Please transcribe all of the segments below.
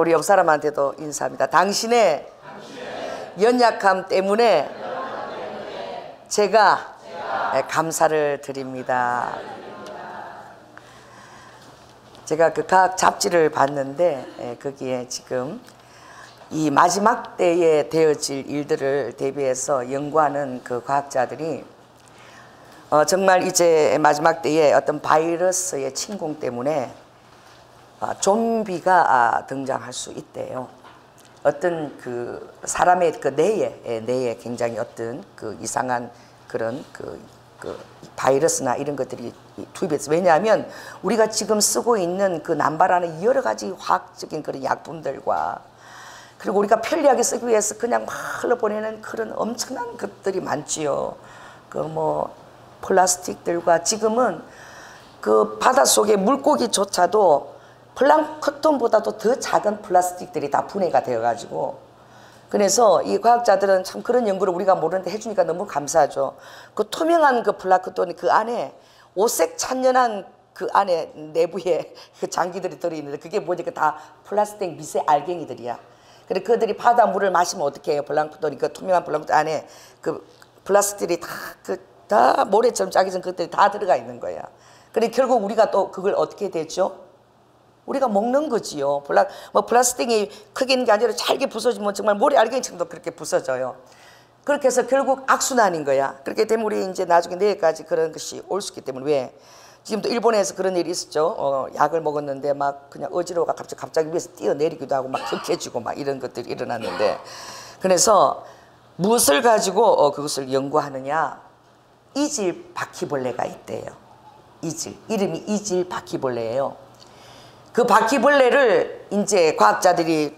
우리 옆 사람한테도 인사합니다. 당신의 연약함 때문에 제가 감사를 드립니다. 제가 그 각 잡지를 봤는데 거기에 지금 이 마지막 때에 되어질 일들을 대비해서 연구하는 그 과학자들이 정말 이제 마지막 때에 어떤 바이러스의 침공 때문에 좀비가 등장할 수 있대요. 어떤 그 사람의 그 뇌에 굉장히 어떤 그 이상한 그런 그 바이러스나 이런 것들이 투입해서, 왜냐하면 우리가 지금 쓰고 있는 그 남발하는 여러 가지 화학적인 그런 약품들과 그리고 우리가 편리하게 쓰기 위해서 그냥 막 흘러보내는 그런 엄청난 것들이 많지요. 그 뭐 플라스틱들과 지금은 그 바닷속의 물고기조차도 플랑크톤보다도 더 작은 플라스틱들이 다 분해가 되어 가지고, 그래서 이 과학자들은 참 그런 연구를 우리가 모르는데 해주니까 너무 감사하죠. 그 투명한 그 플랑크톤이 그 안에 오색 찬연한 그 안에 내부에 그 장기들이 들어있는데 그게 보니까 다 플라스틱 미세 알갱이들이야. 그래 그들이 바닷물을 마시면 어떻게 해요? 플랑크톤이 그 투명한 플랑크톤 안에 그 플라스틱들이 다 모래처럼 짜기전 그것들이 다 들어가 있는 거야. 그래 결국 우리가 또 그걸 어떻게 되죠? 우리가 먹는 거지요. 플라스틱이 크게 있는 게 아니라 잘게 부서지면 정말 모래 알갱이처럼도 그렇게 부서져요. 그렇게 해서 결국 악순환인 거야. 그렇게 되면 우리 이제 나중에 내일까지 그런 것이 올 수 있기 때문에, 왜? 지금도 일본에서 그런 일이 있었죠. 약을 먹었는데 막 그냥 어지러워가 갑자기 위에서 뛰어내리기도 하고 막 격해지고 막 이런 것들이 일어났는데, 그래서 무엇을 가지고 그것을 연구하느냐? 이질 바퀴벌레가 있대요. 이름이 이질 바퀴벌레예요. 그 바퀴벌레를 이제 과학자들이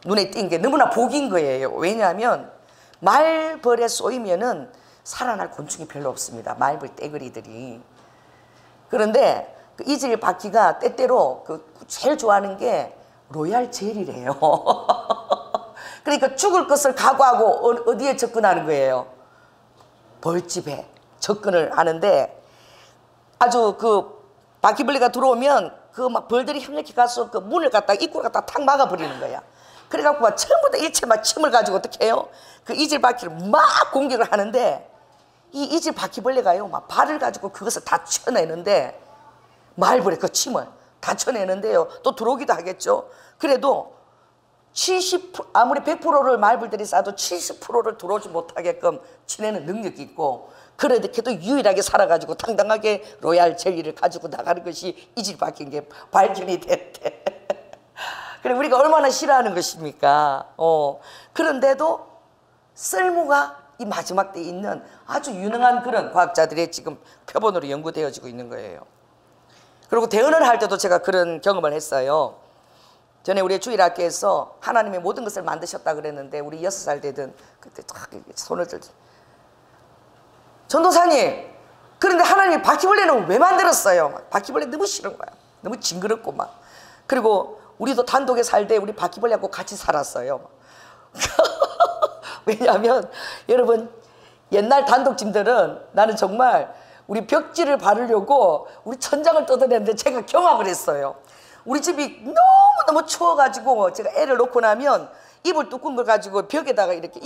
눈에 띈 게 너무나 복인 거예요. 왜냐하면 말벌에 쏘이면은 살아날 곤충이 별로 없습니다. 말벌 떼거리들이. 그런데 그 이질 바퀴가 때때로 그 제일 좋아하는 게 로얄 젤이래요. 그러니까 죽을 것을 각오하고 어디에 접근하는 거예요? 벌집에 접근을 하는데, 아주 그 바퀴벌레가 들어오면 그 막 벌들이 협력해 가서 그 문을 갖다 입구를 갖다 탁 막아버리는 거야. 그래갖고 막 전부 다 일체 막 침을 가지고 어떻게 해요? 그 이질 바퀴를 막 공격을 하는데, 이 이질 바퀴벌레가요 막 발을 가지고 그것을 다 쳐내는데, 말벌의 그 침을 다 쳐내는데요 또 들어오기도 하겠죠. 그래도 아무리 100%를 말벌들이 쏴도 70%를 들어오지 못하게끔 치내는 능력이 있고, 그래도 유일하게 살아가지고 당당하게 로얄 젤리를 가지고 나가는 것이 이질바퀴인 게 발견이 됐대. 그래 우리가 얼마나 싫어하는 것입니까? 그런데도 쓸모가 이 마지막 때에 있는 아주 유능한 그런 과학자들의 지금 표본으로 연구되어지고 있는 거예요. 그리고 대언을 할 때도 제가 그런 경험을 했어요. 전에 우리 주일학교에서 하나님이 모든 것을 만드셨다 그랬는데, 우리 6살 되던 그때 딱 손을 들죠. 전도사님, 그런데 하나님이 바퀴벌레는 왜 만들었어요? 바퀴벌레 너무 싫은 거야. 너무 징그럽고 막. 그리고 우리도 단독에 살 때 우리 바퀴벌레하고 같이 살았어요. 왜냐하면 여러분 옛날 단독집들은 나는 정말 우리 벽지를 바르려고 우리 천장을 뜯어냈는데 제가 경악을 했어요. 우리 집이 너무너무 추워가지고 제가 애를 놓고 나면 이불 두꺼운 걸 가지고 벽에다가 이렇게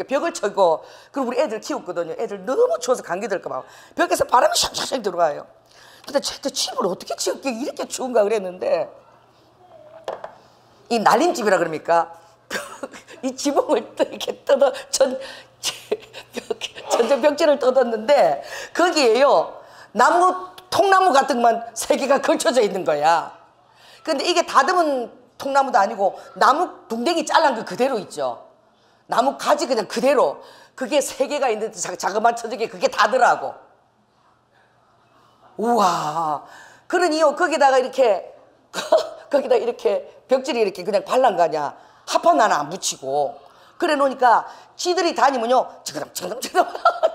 벽을 쳐고, 그리고 우리 애들 키웠거든요. 애들 너무 추워서 감기 들까 봐 벽에서 바람이 샥샥 들어와요. 근데 쟤 집을 어떻게 지었게 이렇게 추운가 그랬는데, 이 날림집이라 그럽니까? 이 지붕을 이렇게 뜯어 전전 벽지를 뜯었는데 거기에요 통나무 같은 것만 3개가 걸쳐져 있는 거야. 근데 이게 다듬은 통나무도 아니고 나무 둥댕이 잘란 거 그대로 있죠. 나무 가지 그냥 그대로 그게 3개가 있는데 자그마한 처지게 그게 다더라고. 우와. 그러니요 거기다가 이렇게 벽지를 이렇게 그냥 발란 거 아니야. 합판 하나 안 붙이고. 그래 놓으니까 지들이 다니면요 저그덩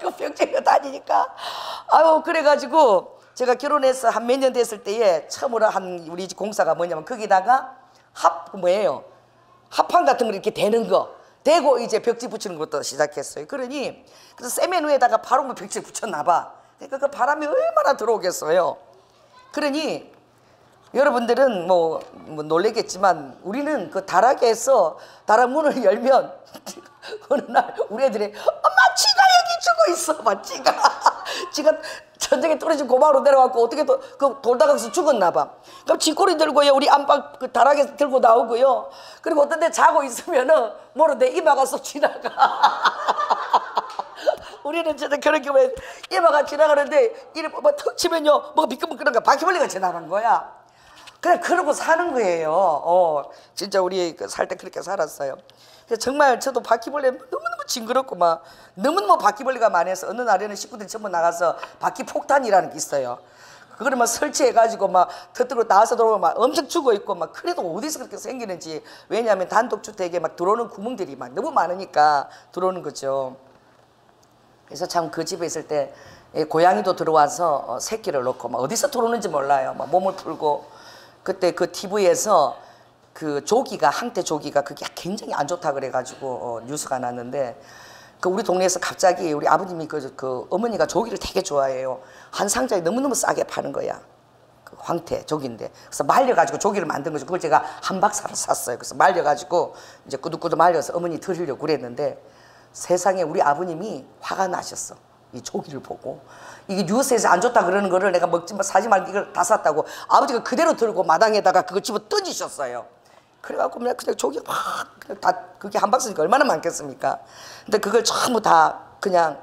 그 벽지가 다니니까, 아유 그래가지고 제가 결혼해서 한 몇 년 됐을 때에 처음으로 한 우리 집 공사가 뭐냐면, 거기다가 합판 같은 거 이렇게 대는 거 대고 이제 벽지 붙이는 것도 시작했어요. 그러니 그래서 세면 위에다가 바로 벽지 붙였나 봐. 그러니까 그 바람이 얼마나 들어오겠어요. 그러니 여러분들은 뭐 놀래겠지만 우리는 그 다락에서 다락 문을 열면 어느 날 우리 애들이 엄마 쥐가 여기 죽어 있어. 막 쥐가 천장에 떨어진 고방으로 내려가고 어떻게 또 그 돌다가서 죽었나 봐. 그럼 쥐꼬리 들고요 우리 안방 그 다락에서 들고 나오고요. 그리고 어떤 데 자고 있으면은 뭐로 내 이마가 쏙 지나가. 우리는 진짜 그런 경우에 이마가 지나가는데 이를 턱 치면요 뭐가 미끌미끌한가 바퀴벌레가 지나간 거야. 그냥 그러고 사는 거예요. 진짜 우리 살 때 그렇게 살았어요. 그래서 정말 저도 바퀴벌레 너무너무 징그럽고 막 너무너무 바퀴벌레가 많이 해서 어느 날에는 식구들이 전부 나가서 바퀴 폭탄이라는 게 있어요. 그거를 막 설치해가지고 막 터뜨리고 나와서 들어오면 막 엄청 죽어 있고 막 그래도 어디서 그렇게 생기는지. 왜냐하면 단독주택에 막 들어오는 구멍들이 막 너무 많으니까 들어오는 거죠. 그래서 참 그 집에 있을 때 고양이도 들어와서 새끼를 넣고 막 어디서 들어오는지 몰라요. 막 몸을 풀고. 그때 그 TV에서 그 조기가 한때 조기가 그게 굉장히 안 좋다 그래가지고 뉴스가 났는데 그 우리 동네에서 갑자기 우리 아버님이 그 어머니가 조기를 되게 좋아해요. 한 상자에 너무너무 싸게 파는 거야. 그 황태 조기인데 그래서 말려가지고 조기를 만든 거죠. 그걸 제가 한 박스를 샀어요. 그래서 말려가지고 이제 꾸덕꾸덕 말려서 어머니 드리려고 그랬는데 세상에 우리 아버님이 화가 나셨어. 이 조기를 보고 이게 뉴스에서 안 좋다 그러는 거를 내가 먹지 마 사지 말고 이걸 다 샀다고 아버지가 그대로 들고 마당에다가 그거 집어 던지셨어요. 그래갖고 그냥 조기 막 그냥 다 그게 한 박스니까 얼마나 많겠습니까? 근데 그걸 전부 다 그냥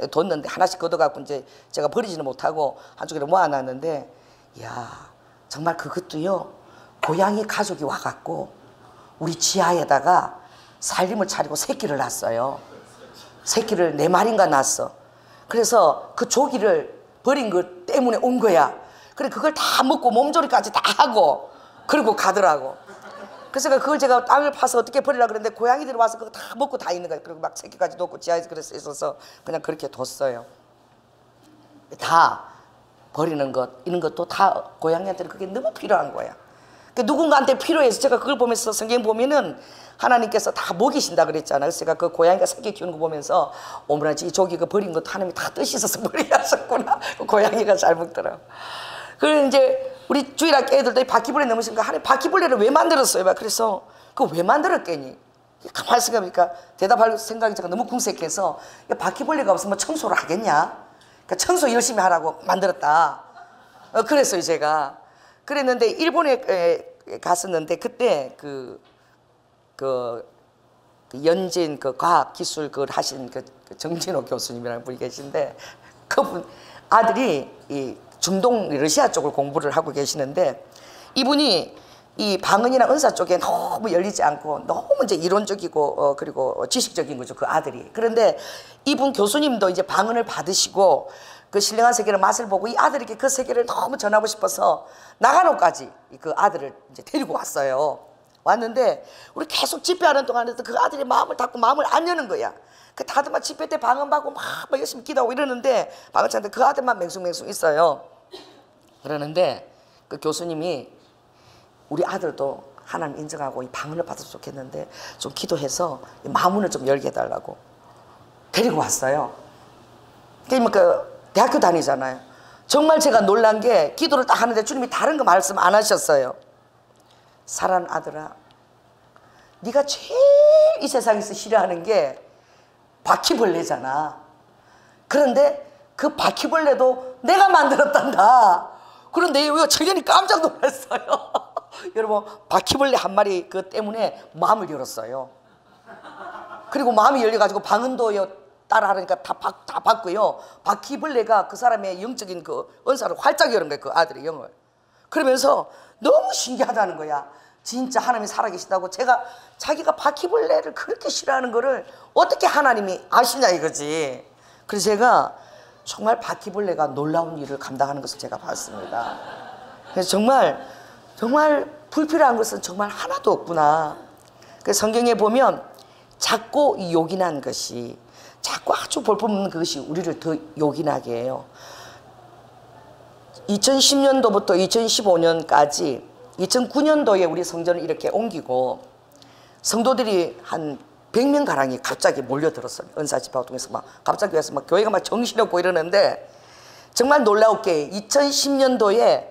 뒀는데 하나씩 걷어갖고 이제 제가 버리지는 못하고 한쪽에 모아놨는데 이야 정말 그것도요 고양이 가족이 와갖고 우리 지하에다가 살림을 차리고 새끼를 낳았어요. 새끼를 4마리인가 낳았어. 그래서 그 조기를 버린 것 때문에 온 거야. 그래 그걸 다 먹고 몸조리까지 다 하고 그리고 가더라고. 그래서 그걸 제가 땅을 파서 어떻게 버리려고 그랬는데 고양이들이 와서 그거 다 먹고 다 있는 거야. 그리고 막 새끼까지 놓고 지하에서 그래서 있어서 그냥 그렇게 뒀어요. 다 버리는 것 이런 것도 다 고양이한테는 그게 너무 필요한 거야. 누군가한테 필요해서 제가 그걸 보면서 성경 보면은 하나님께서 다 먹이신다 그랬잖아요. 그래서 제가 그 고양이가 새끼 키우는 거 보면서 어머나 이 조기 그 버린 것도 하나님이 다 뜻이 있어서 버리게 하셨구나. 그 고양이가 잘 먹더라고. 그래서 이제 우리 주일학교 애들도 바퀴벌레 너무 심니까 하나님 바퀴벌레를 왜 만들었어요? 막 그래서 그거 왜 만들었겠니? 가만히 생각하니까 대답할 생각이 제가 너무 궁색해서 바퀴벌레가 없으면 청소를 하겠냐? 그러니까 청소 열심히 하라고 만들었다. 그랬어요 제가. 그랬는데 일본에 갔었는데 그때 그 연진 그 과학기술 그걸 하신 그 정진호 교수님이라는 분이 계신데 그분 아들이 이 중동 러시아 쪽을 공부를 하고 계시는데 이분이 이 방언이나 은사 쪽에 너무 열리지 않고 너무 이제 이론적이고 그리고 지식적인 거죠 그 아들이. 그런데 이분 교수님도 이제 방언을 받으시고 그 신령한 세계의 맛을 보고 이 아들에게 그 세계를 너무 전하고 싶어서 나가노까지 그 아들을 이제 데리고 왔어요. 왔는데 우리 계속 집회하는 동안에도 그 아들이 마음을 닫고 마음을 안 여는 거야. 그 다들 막 집회 때 방언 받고 막 열심히 기도하고 이러는데 방언 찾는데 그 아들만 맹숭맹숭 있어요. 그러는데 그 교수님이 우리 아들도 하나님 인정하고 이 방언을 받아서 좋겠는데 좀 기도해서 마음문을 좀 열게 해달라고 데리고 왔어요. 그러니까 그 대학교 다니잖아요. 정말 제가 놀란 게 기도를 딱 하는데 주님이 다른 거 말씀 안 하셨어요. 사랑하는 아들아, 네가 제일 이 세상에서 싫어하는 게 바퀴벌레잖아. 그런데 그 바퀴벌레도 내가 만들었단다. 그런데 이거 청년이 깜짝 놀랐어요. 여러분 바퀴벌레 한 마리 그 때문에 마음을 열었어요. 그리고 마음이 열려가지고 방언도 따라하니까 다 받고요. 바퀴벌레가 그 사람의 영적인 그 은사를 활짝 여는 거예요. 그 아들의 영을. 그러면서 너무 신기하다는 거야. 진짜 하나님이 살아계시다고. 제가 자기가 바퀴벌레를 그렇게 싫어하는 거를 어떻게 하나님이 아시냐 이거지. 그래서 제가 정말 바퀴벌레가 놀라운 일을 감당하는 것을 제가 봤습니다. 그래서 정말 불필요한 것은 정말 하나도 없구나. 그래서 성경에 보면 작고 요긴한 것이 자꾸 아주 볼품없는 그것이 우리를 더 요긴하게 해요. 2010년도부터 2015년까지 2009년도에 우리 성전을 이렇게 옮기고 성도들이 한 100명 가량이 갑자기 몰려들었어요. 은사집회를 통해서 막 갑자기 와서 막 교회가 막 정신없고 이러는데 정말 놀라웠게 2010년도에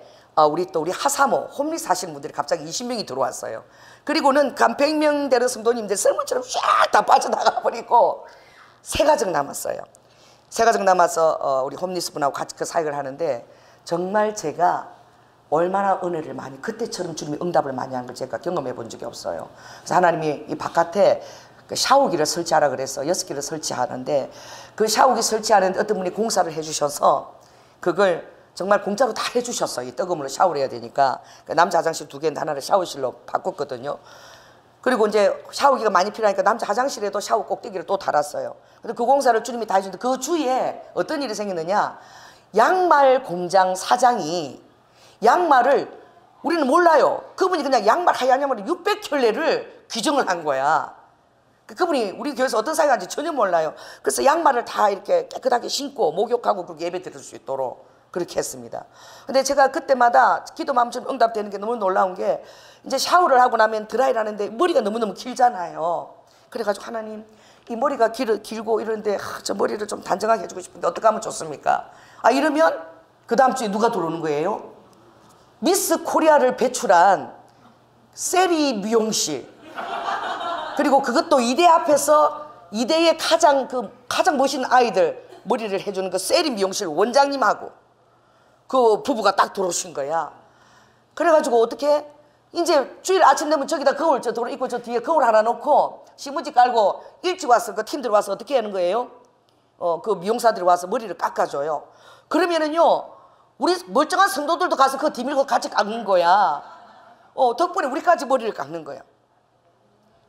우리 하사모 홈리스 하시는 분들이 갑자기 20명이 들어왔어요. 그리고는 한 100명 되는 성도님들 썰물처럼 쫙 다 빠져나가 버리고 세 가정 남았어요. 세 가정 남아서 우리 홈리스 분하고 같이 그 사역을 하는데, 정말 제가 얼마나 은혜를 많이, 그때처럼 주님이 응답을 많이 한 걸 제가 경험해 본 적이 없어요. 그래서 하나님이 이 바깥에 그 샤워기를 설치하라 그래서 6개를 설치하는데, 그 샤워기 설치하는데 어떤 분이 공사를 해주셔서 그걸 정말 공짜로 다 해주셨어요. 이 뜨거운 물로 샤워를 해야 되니까. 남자 화장실 2개인데 하나를 샤워실로 바꿨거든요. 그리고 이제 샤워기가 많이 필요하니까 남자 화장실에도 샤워 꼭대기를 또 달았어요. 근데 그 공사를 주님이 다 해주는데, 그 주위에 어떤 일이 생겼느냐, 양말 공장 사장이 양말을, 우리는 몰라요. 그분이 그냥 양말, 하얀 양말을 600켤레를 규정을 한 거야. 그분이 우리 교회에서 어떤 사역하는지 전혀 몰라요. 그래서 양말을 다 이렇게 깨끗하게 신고 목욕하고 그렇게 예배 드릴 수 있도록 그렇게 했습니다. 근데 제가 그때마다 기도 마음처럼 응답되는 게 너무 놀라운 게, 이제 샤워를 하고 나면 드라이를 하는데 머리가 너무너무 길잖아요. 그래가지고 하나님, 이 머리가 길고 이러는데 저 머리를 좀 단정하게 해주고 싶은데 어떻게 하면 좋습니까? 이러면 그 다음 주에 누가 들어오는 거예요? 미스 코리아를 배출한 세리 미용실, 그리고 그것도 이대 앞에서 이대의 가장 멋있는 아이들 머리를 해주는 그 세리 미용실 원장님하고 그 부부가 딱 들어오신 거야. 그래가지고 어떻게 이제 주일 아침 되면 저기다 거울 입고 저 뒤에 거울 하나 놓고 신문지 깔고 일찍 와서 그 팀들 와서 어떻게 하는 거예요? 그 미용사들이 와서 머리를 깎아줘요. 그러면은요, 우리 멀쩡한 성도들도 가서 그 뒤밀고 같이 깎는 거야. 덕분에 우리까지 머리를 깎는 거야.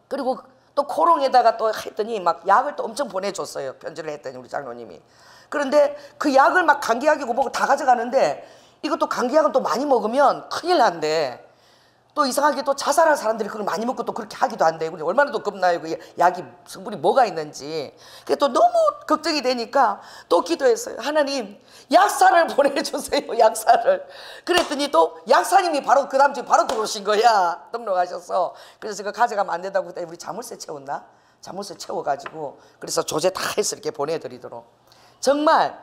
그리고 또 코롱에다가 또 했더니 막 약을 또 엄청 보내줬어요. 편지를 했더니 우리 장로님이. 그런데 그 약을 막 감기약이고 뭐고 다 가져가는데, 이것도 감기약은 또 많이 먹으면 큰일 난대. 또 이상하게 또 자살할 사람들이 그걸 많이 먹고 또 그렇게 하기도 한대. 얼마나 또 겁나요. 그 약이 성분이 뭐가 있는지. 그게 또 너무 걱정이 되니까 또 기도했어요. 하나님, 약사를 보내주세요. 약사를. 그랬더니 또 약사님이 바로 그 다음 주에 바로 들어오신 거야. 등록하셔서. 그래서 제가 가져가면 안 된다고 그때 우리 자물쇠 채웠나? 자물쇠 채워가지고 그래서 조제 다 해서 이렇게 보내드리도록. 정말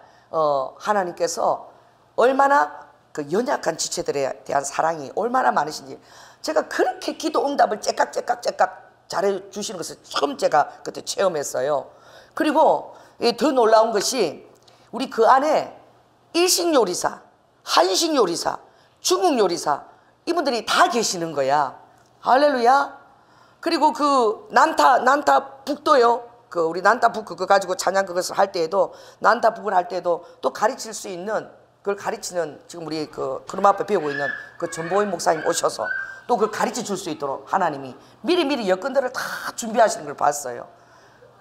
하나님께서 얼마나 그 연약한 지체들에 대한 사랑이 얼마나 많으신지, 제가 그렇게 기도 응답을 째깍 잘해 주시는 것을 처음 제가 그때 체험했어요. 그리고 더 놀라운 것이, 우리 그 안에 일식 요리사, 한식 요리사, 중국 요리사, 이분들이 다 계시는 거야. 할렐루야. 그리고 그 난타북도요. 그 우리 난타북 그거 가지고 찬양 그것을 할 때에도, 난타북을 할 때에도 또 가르칠 수 있는, 그걸 가르치는, 지금 우리 그 그름 앞에 배우고 있는 그 전보인 목사님 오셔서 또 그걸 가르쳐 줄 수 있도록 하나님이 미리 여건들을 다 준비하시는 걸 봤어요.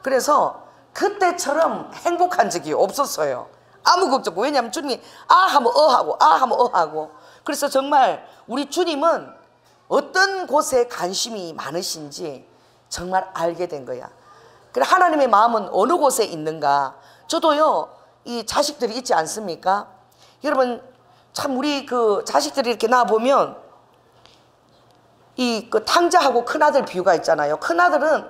그래서 그때처럼 행복한 적이 없었어요. 아무 걱정 없고. 왜냐하면 주님이 하면 하고. 그래서 정말 우리 주님은 어떤 곳에 관심이 많으신지 정말 알게 된 거야. 그래, 하나님의 마음은 어느 곳에 있는가. 저도요, 이 자식들이 있지 않습니까? 여러분, 참 우리 그 자식들이 이렇게 낳아보면 이 그 탕자하고 큰아들 비유가 있잖아요. 큰아들은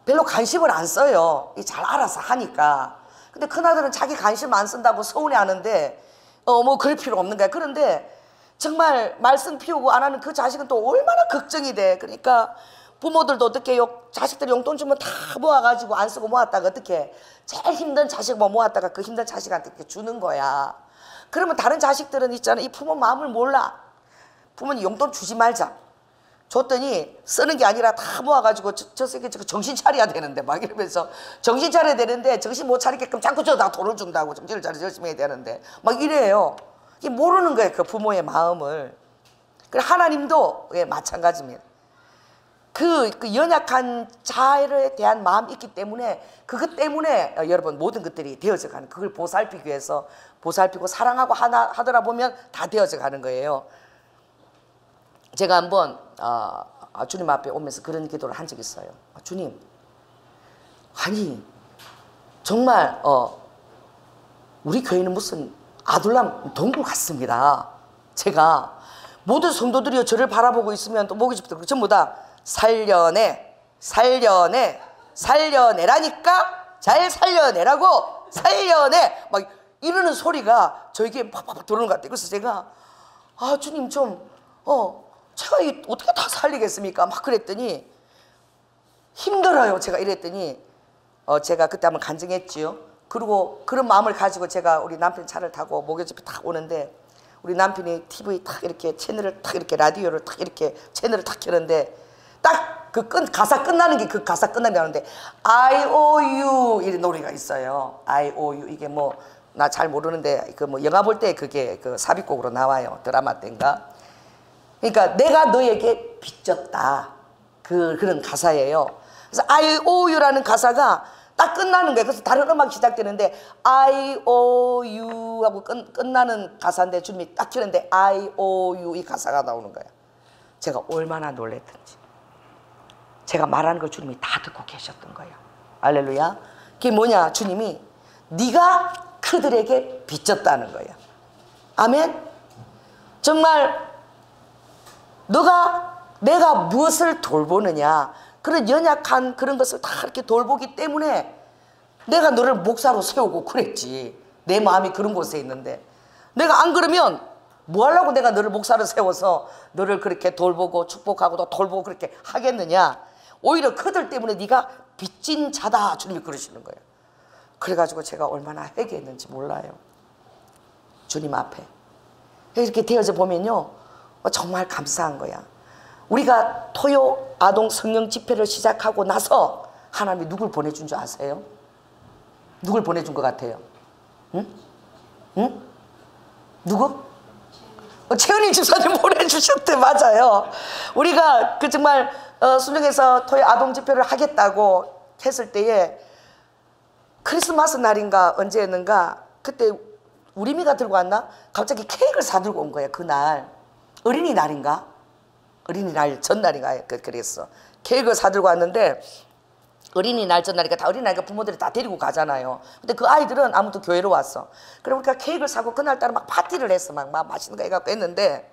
별로 관심을 안 써요. 잘 알아서 하니까. 근데 큰아들은 자기 관심 안 쓴다고 서운해하는데 뭐 그럴 필요 없는 거야. 그런데 정말 말씀 피우고 안 하는 그 자식은 또 얼마나 걱정이 돼. 그러니까 부모들도 어떻게 자식들이 용돈 주면 다 모아가지고 안 쓰고 모았다가 어떻게 제일 힘든 자식 모았다가 그 힘든 자식한테 이렇게 주는 거야. 그러면 다른 자식들은 있잖아, 이 부모 마음을 몰라. 부모님 용돈 주지 말자. 줬더니 쓰는 게 아니라 다 모아가지고 저 새끼 정신 차려야 되는데 막 이러면서, 정신 차려야 되는데 정신 못 차리게끔 자꾸 저다 돈을 준다고, 정신을 차려 열심히 해야 되는데 막 이래요. 이게 모르는 거예요, 그 부모의 마음을. 그래, 하나님도 마찬가지입니다. 그 연약한 자에 대한 마음이 있기 때문에, 그것 때문에 여러분 모든 것들이 되어져 가는, 그걸 보살피기 위해서 보살피고 사랑하고 하더라 보면 다 되어져 가는 거예요. 제가 한번 주님 앞에 오면서 그런 기도를 한 적이 있어요. 주님, 아니 정말 우리 교회는 무슨 아둘람 동굴 같습니다. 제가 모든 성도들이 저를 바라보고 있으면 또 목이 짚고 전부 다 살려내라니까, 잘 살려내라고, 살려내 막 이러는 소리가 저에게 팍팍 들어오는 것 같아요. 그래서 제가 아 주님 좀 제가 어떻게 다 살리겠습니까? 막 그랬더니 힘들어요. 제가 이랬더니 제가 그때 한번 간증했지요. 그리고 그런 마음을 가지고 제가 우리 남편 차를 타고 목요집에 딱 오는데 우리 남편이 TV 탁 이렇게 채널을 탁 이렇게 라디오를 탁 이렇게 채널을 탁 켜는데 딱 그 가사 끝나는 게 그 가사 끝나는 게 나오는데 I O U 이런 노래가 있어요. I O U 이게 뭐 나 잘 모르는데 그 뭐 영화 볼 때 그게 그 삽입곡으로 나와요. 드라마 때인가. 그러니까 내가 너에게 빚졌다. 그런 가사예요. 그래서 I O U라는 가사가 딱 끝나는 거예요. 그래서 다른 음악이 시작되는데 I O U 하고 끝나는 가사인데 주님이 딱 켜는데 I O U 이 가사가 나오는 거예요. 제가 얼마나 놀랬던지. 제가 말하는 걸 주님이 다 듣고 계셨던 거예요. 할렐루야. 그게 뭐냐? 주님이 네가 그들에게 빚졌다는 거예요. 아멘. 정말 내가 무엇을 돌보느냐, 그런 연약한 그런 것을 다 이렇게 돌보기 때문에 내가 너를 목사로 세우고 그랬지. 내 마음이 그런 곳에 있는데 내가 안 그러면 뭐 하려고 내가 너를 목사로 세워서 너를 그렇게 돌보고 축복하고 또 돌보고 그렇게 하겠느냐. 오히려 그들 때문에 네가 빚진 자다. 주님이 그러시는 거예요. 그래가지고 제가 얼마나 회개했는지 몰라요. 주님 앞에 이렇게 되어져 보면요 정말 감사한 거야. 우리가 토요 아동 성령 집회를 시작하고 나서 하나님이 누굴 보내준 줄 아세요? 누굴 보내준 것 같아요? 응? 응? 누구? 최은희 집사님 보내주셨대. 맞아요. 우리가 그 정말 순정에서 토요 아동 집회를 하겠다고 했을 때에 크리스마스 날인가 언제였는가 그때 우리미가 들고 왔나? 갑자기 케이크를 사들고 온 거예요. 그날 어린이날인가? 어린이날 전날인가? 그랬어. 케이크를 사들고 왔는데 어린이날 전날이니까 다 어린이날이니까 부모들이 다 데리고 가잖아요. 근데 그 아이들은 아무도 교회로 왔어. 그러니까 케이크를 사고 그날따라 막 파티를 했어. 막 맛있는 거 해갖고 했는데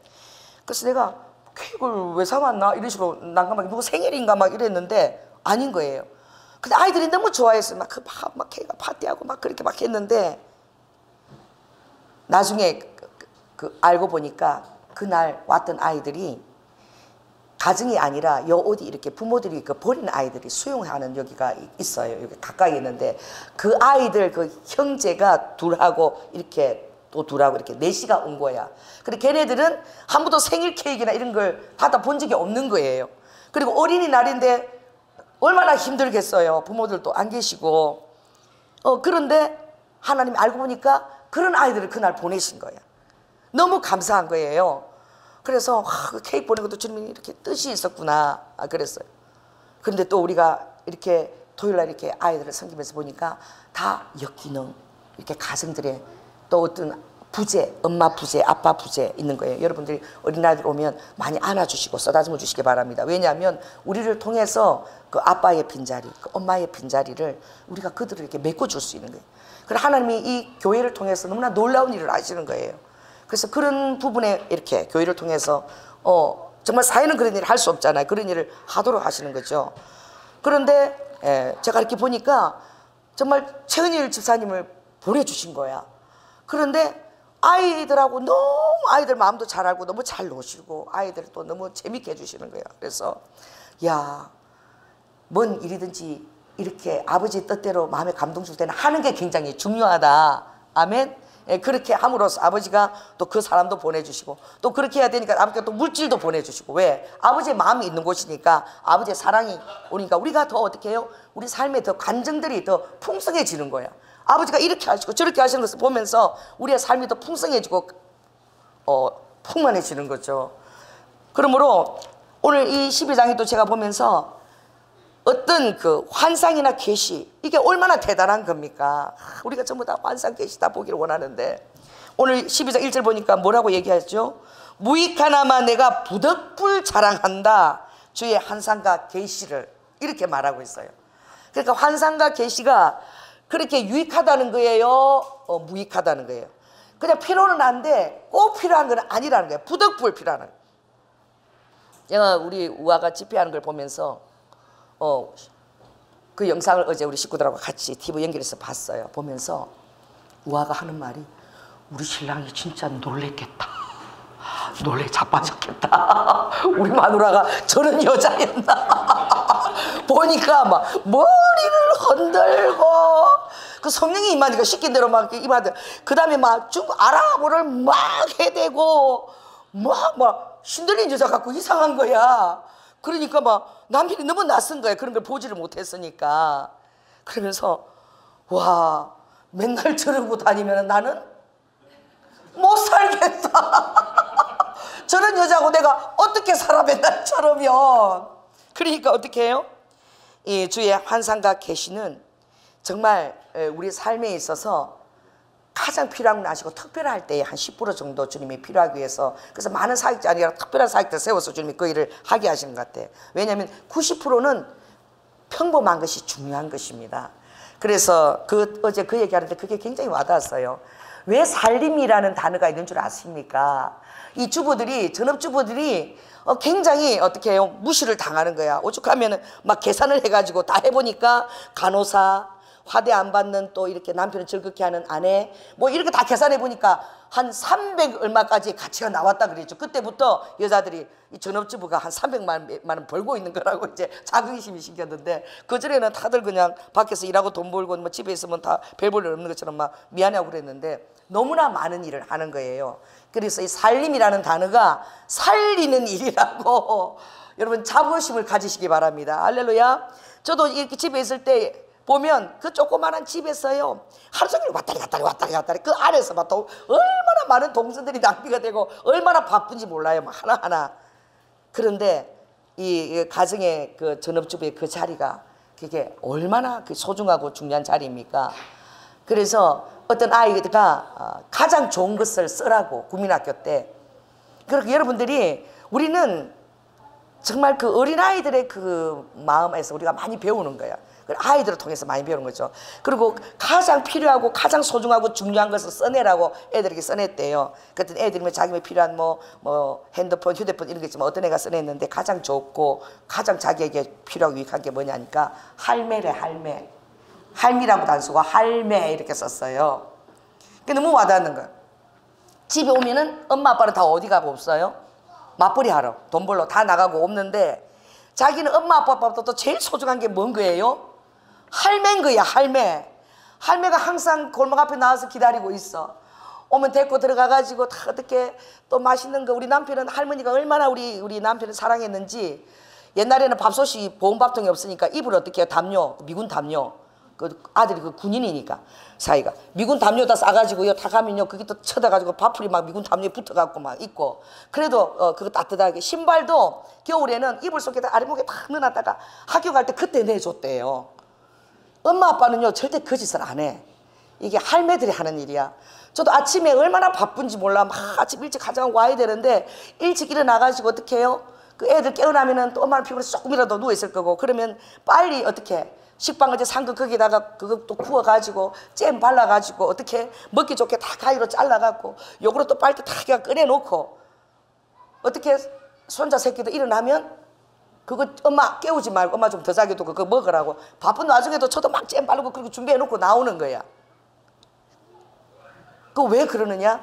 그래서 내가 케이크를 왜 사왔나? 이런 식으로 난감하게 누구 생일인가 막 이랬는데 아닌 거예요. 근데 아이들이 너무 좋아했어요. 막 케이크 파티하고 막 그렇게 막 했는데 나중에 알고 보니까 그날 왔던 아이들이 가정이 아니라 요 어디 이렇게 부모들이 그 버린 아이들이 수용하는 여기가 있어요. 여기 가까이 있는데 그 아이들 그 형제가 둘하고 이렇게 또 둘하고 이렇게 넷이가 온 거야. 근데 걔네들은 한 번도 생일 케이크나 이런 걸 받아본 적이 없는 거예요. 그리고 어린이날인데 얼마나 힘들겠어요. 부모들도 안 계시고. 그런데 하나님이 알고 보니까 그런 아이들을 그날 보내신 거야. 너무 감사한 거예요. 그래서 케이크 보낸 것도 주님이 이렇게 뜻이 있었구나 그랬어요. 그런데 또 우리가 이렇게 토요일날 이렇게 아이들을 섬기면서 보니까 다 역기능 이렇게 가정들의 또 어떤 부재, 엄마 부재, 아빠 부재 있는 거예요. 여러분들이 어린아이들 오면 많이 안아주시고 써다듬어 주시기 바랍니다. 왜냐하면 우리를 통해서 그 아빠의 빈자리, 그 엄마의 빈자리를 우리가 그들을 이렇게 메꿔줄 수 있는 거예요. 그래서 하나님이 이 교회를 통해서 너무나 놀라운 일을 하시는 거예요. 그래서 그런 부분에 이렇게 교회를 통해서 정말 사회는 그런 일을 할 수 없잖아요. 그런 일을 하도록 하시는 거죠. 그런데 제가 이렇게 보니까 정말 최은일 집사님을 보내주신 거야. 그런데 아이들하고 너무 아이들 마음도 잘 알고 너무 잘 노시고 아이들을 또 너무 재밌게 해주시는 거예요. 그래서 야, 뭔 일이든지 이렇게 아버지 뜻대로 마음에 감동 줄 때는 하는 게 굉장히 중요하다. 아멘. 그렇게 함으로써 아버지가 또 그 사람도 보내주시고 또 그렇게 해야 되니까 아버지가 또 물질도 보내주시고 왜? 아버지의 마음이 있는 곳이니까 아버지의 사랑이 오니까 우리가 더 어떻게 해요? 우리 삶에 더 감정들이 더 풍성해지는 거야. 아버지가 이렇게 하시고 저렇게 하시는 것을 보면서 우리의 삶이 더 풍성해지고 풍만해지는 거죠. 그러므로 오늘 이 12장에 또 제가 보면서 어떤 그 환상이나 계시 이게 얼마나 대단한 겁니까? 우리가 전부 다 환상 계시 다 보기를 원하는데 오늘 12장 1절 보니까 뭐라고 얘기하죠? 무익하나마 내가 부덕불 자랑한다 주의 환상과 계시를 이렇게 말하고 있어요. 그러니까 환상과 계시가 그렇게 유익하다는 거예요? 무익하다는 거예요? 그냥 필요는 한데 꼭 필요한 건 아니라는 거예요. 부덕불 필요한 거예요. 제가 우리 우아가 집회하는 걸 보면서 그 영상을 어제 우리 식구들하고 같이 TV 연결해서 봤어요. 보면서 우아가 하는 말이 우리 신랑이 진짜 놀랬겠다. 놀래 자빠졌겠다. 우리 마누라가 저런 여자였나. 보니까 막 머리를 흔들고 그 성령이 임하니까 시킨 대로 막 임하더. 그 다음에 막 아랍어를 막 해대고 막 신들린 여자 갖고 이상한 거야. 그러니까 막 남편이 너무 낯선 거야. 그런 걸 보지를 못했으니까. 그러면서 와, 맨날 저러고 다니면 나는 못 살겠다. 저런 여자하고 내가 어떻게 살아 맨날 저러면. 그러니까 어떻게 해요? 이 주의 환상과 계시는 정말 우리 삶에 있어서 가장 필요한 건 아시고 특별할 때에 한 10% 정도 주님이 필요하기 위해서, 그래서 많은 사역자 아니라 특별한 사역자 세워서 주님이 그 일을 하게 하시는 것 같아요. 왜냐하면 90%는 평범한 것이 중요한 것입니다. 그래서 어제 그 얘기하는데 그게 굉장히 와닿았어요. 왜 살림이라는 단어가 있는 줄 아십니까? 이 주부들이, 전업주부들이 굉장히 어떻게 해요? 무시를 당하는 거야. 오죽하면은 막 계산을 해가지고 다 해보니까 간호사, 화대 안 받는 또 이렇게 남편을 즐겁게 하는 아내, 뭐 이렇게 다 계산해 보니까 한 300 얼마까지 가치가 나왔다 그랬죠. 그때부터 여자들이 이 전업주부가 한 300만 원 벌고 있는 거라고 이제 자긍심이 생겼는데, 그전에는 다들 그냥 밖에서 일하고 돈 벌고 뭐 집에 있으면 다 별 볼 일 없는 것처럼 막 미안해하고 그랬는데 너무나 많은 일을 하는 거예요. 그래서 이 살림이라는 단어가 살리는 일이라고 여러분 자부심을 가지시기 바랍니다. 할렐루야. 저도 이렇게 집에 있을 때 보면 그 조그마한 집에서요 하루 종일 왔다리 갔다리 그 안에서 막 또 얼마나 많은 동선들이 낭비가 되고 얼마나 바쁜지 몰라요. 막 하나하나. 그런데 이 가정의 그 전업주부의 그 자리가 그게 얼마나 소중하고 중요한 자리입니까? 그래서 어떤 아이가 가장 좋은 것을 쓰라고 국민학교 때, 그렇게 여러분들이, 우리는 정말 그 어린아이들의 그 마음에서 우리가 많이 배우는 거야. 아이들을 통해서 많이 배우는 거죠. 그리고 가장 필요하고 가장 소중하고 중요한 것을 써내라고 애들에게 써냈대요. 그랬더니 애들이 자기가 필요한 뭐 핸드폰, 휴대폰 이런 게 있지만 어떤 애가 써냈는데 가장 좋고 가장 자기에게 필요하고 유익한 게 뭐냐니까 할매래, 할매. 할미라고도 안 쓰고 할매 이렇게 썼어요. 그게 너무 와닿는 거예요. 집에 오면은 엄마 아빠는 다 어디 가고 없어요? 맞벌이 하러, 돈 벌러 다 나가고 없는데 자기는 엄마 아빠보다 또 제일 소중한 게 뭔 거예요? 할매인 거야, 할매. 할매가 항상 골목 앞에 나와서 기다리고 있어. 오면 데리고 들어가가지고 다 어떻게 또 맛있는 거. 우리 남편은 할머니가 얼마나 우리 남편을 사랑했는지, 옛날에는 밥솥이 보온밥통이 없으니까 이불을 어떻게 해요? 담요, 미군 담요. 그 아들이 그 군인이니까 사이가 미군 담요다 싸가지고요 다 가면요 그게 또 쳐다가지고 밥풀이 막 미군 담요에 붙어갖고 막 있고, 그래도 그거 따뜻하게. 신발도 겨울에는 이불 속에다 아래목에 탁 넣어놨다가 학교 갈 때 그때 내줬대요. 엄마 아빠는요 절대 그 짓을 안 해. 이게 할매들이 하는 일이야. 저도 아침에 얼마나 바쁜지 몰라. 막 아침 일찍 가정 와야 되는데 일찍 일어나가지고 어떻게 해요? 그 애들 깨어나면은 또 엄마는 피곤해서 조금이라도 누워있을 거고, 그러면 빨리 어떻게 식빵어제 산 거 거기다가 그거 또 구워가지고 잼 발라가지고 어떻게 먹기 좋게 다 가위로 잘라갖고 요거로 또 빨대 다 꺼내놓고, 어떻게 손자 새끼도 일어나면 그거 엄마 깨우지 말고 엄마 좀 더 자게 두고 그거 먹으라고. 바쁜 와중에도 저도 막 잼 바르고 그리고 준비해놓고 나오는 거야. 그 왜 그러느냐?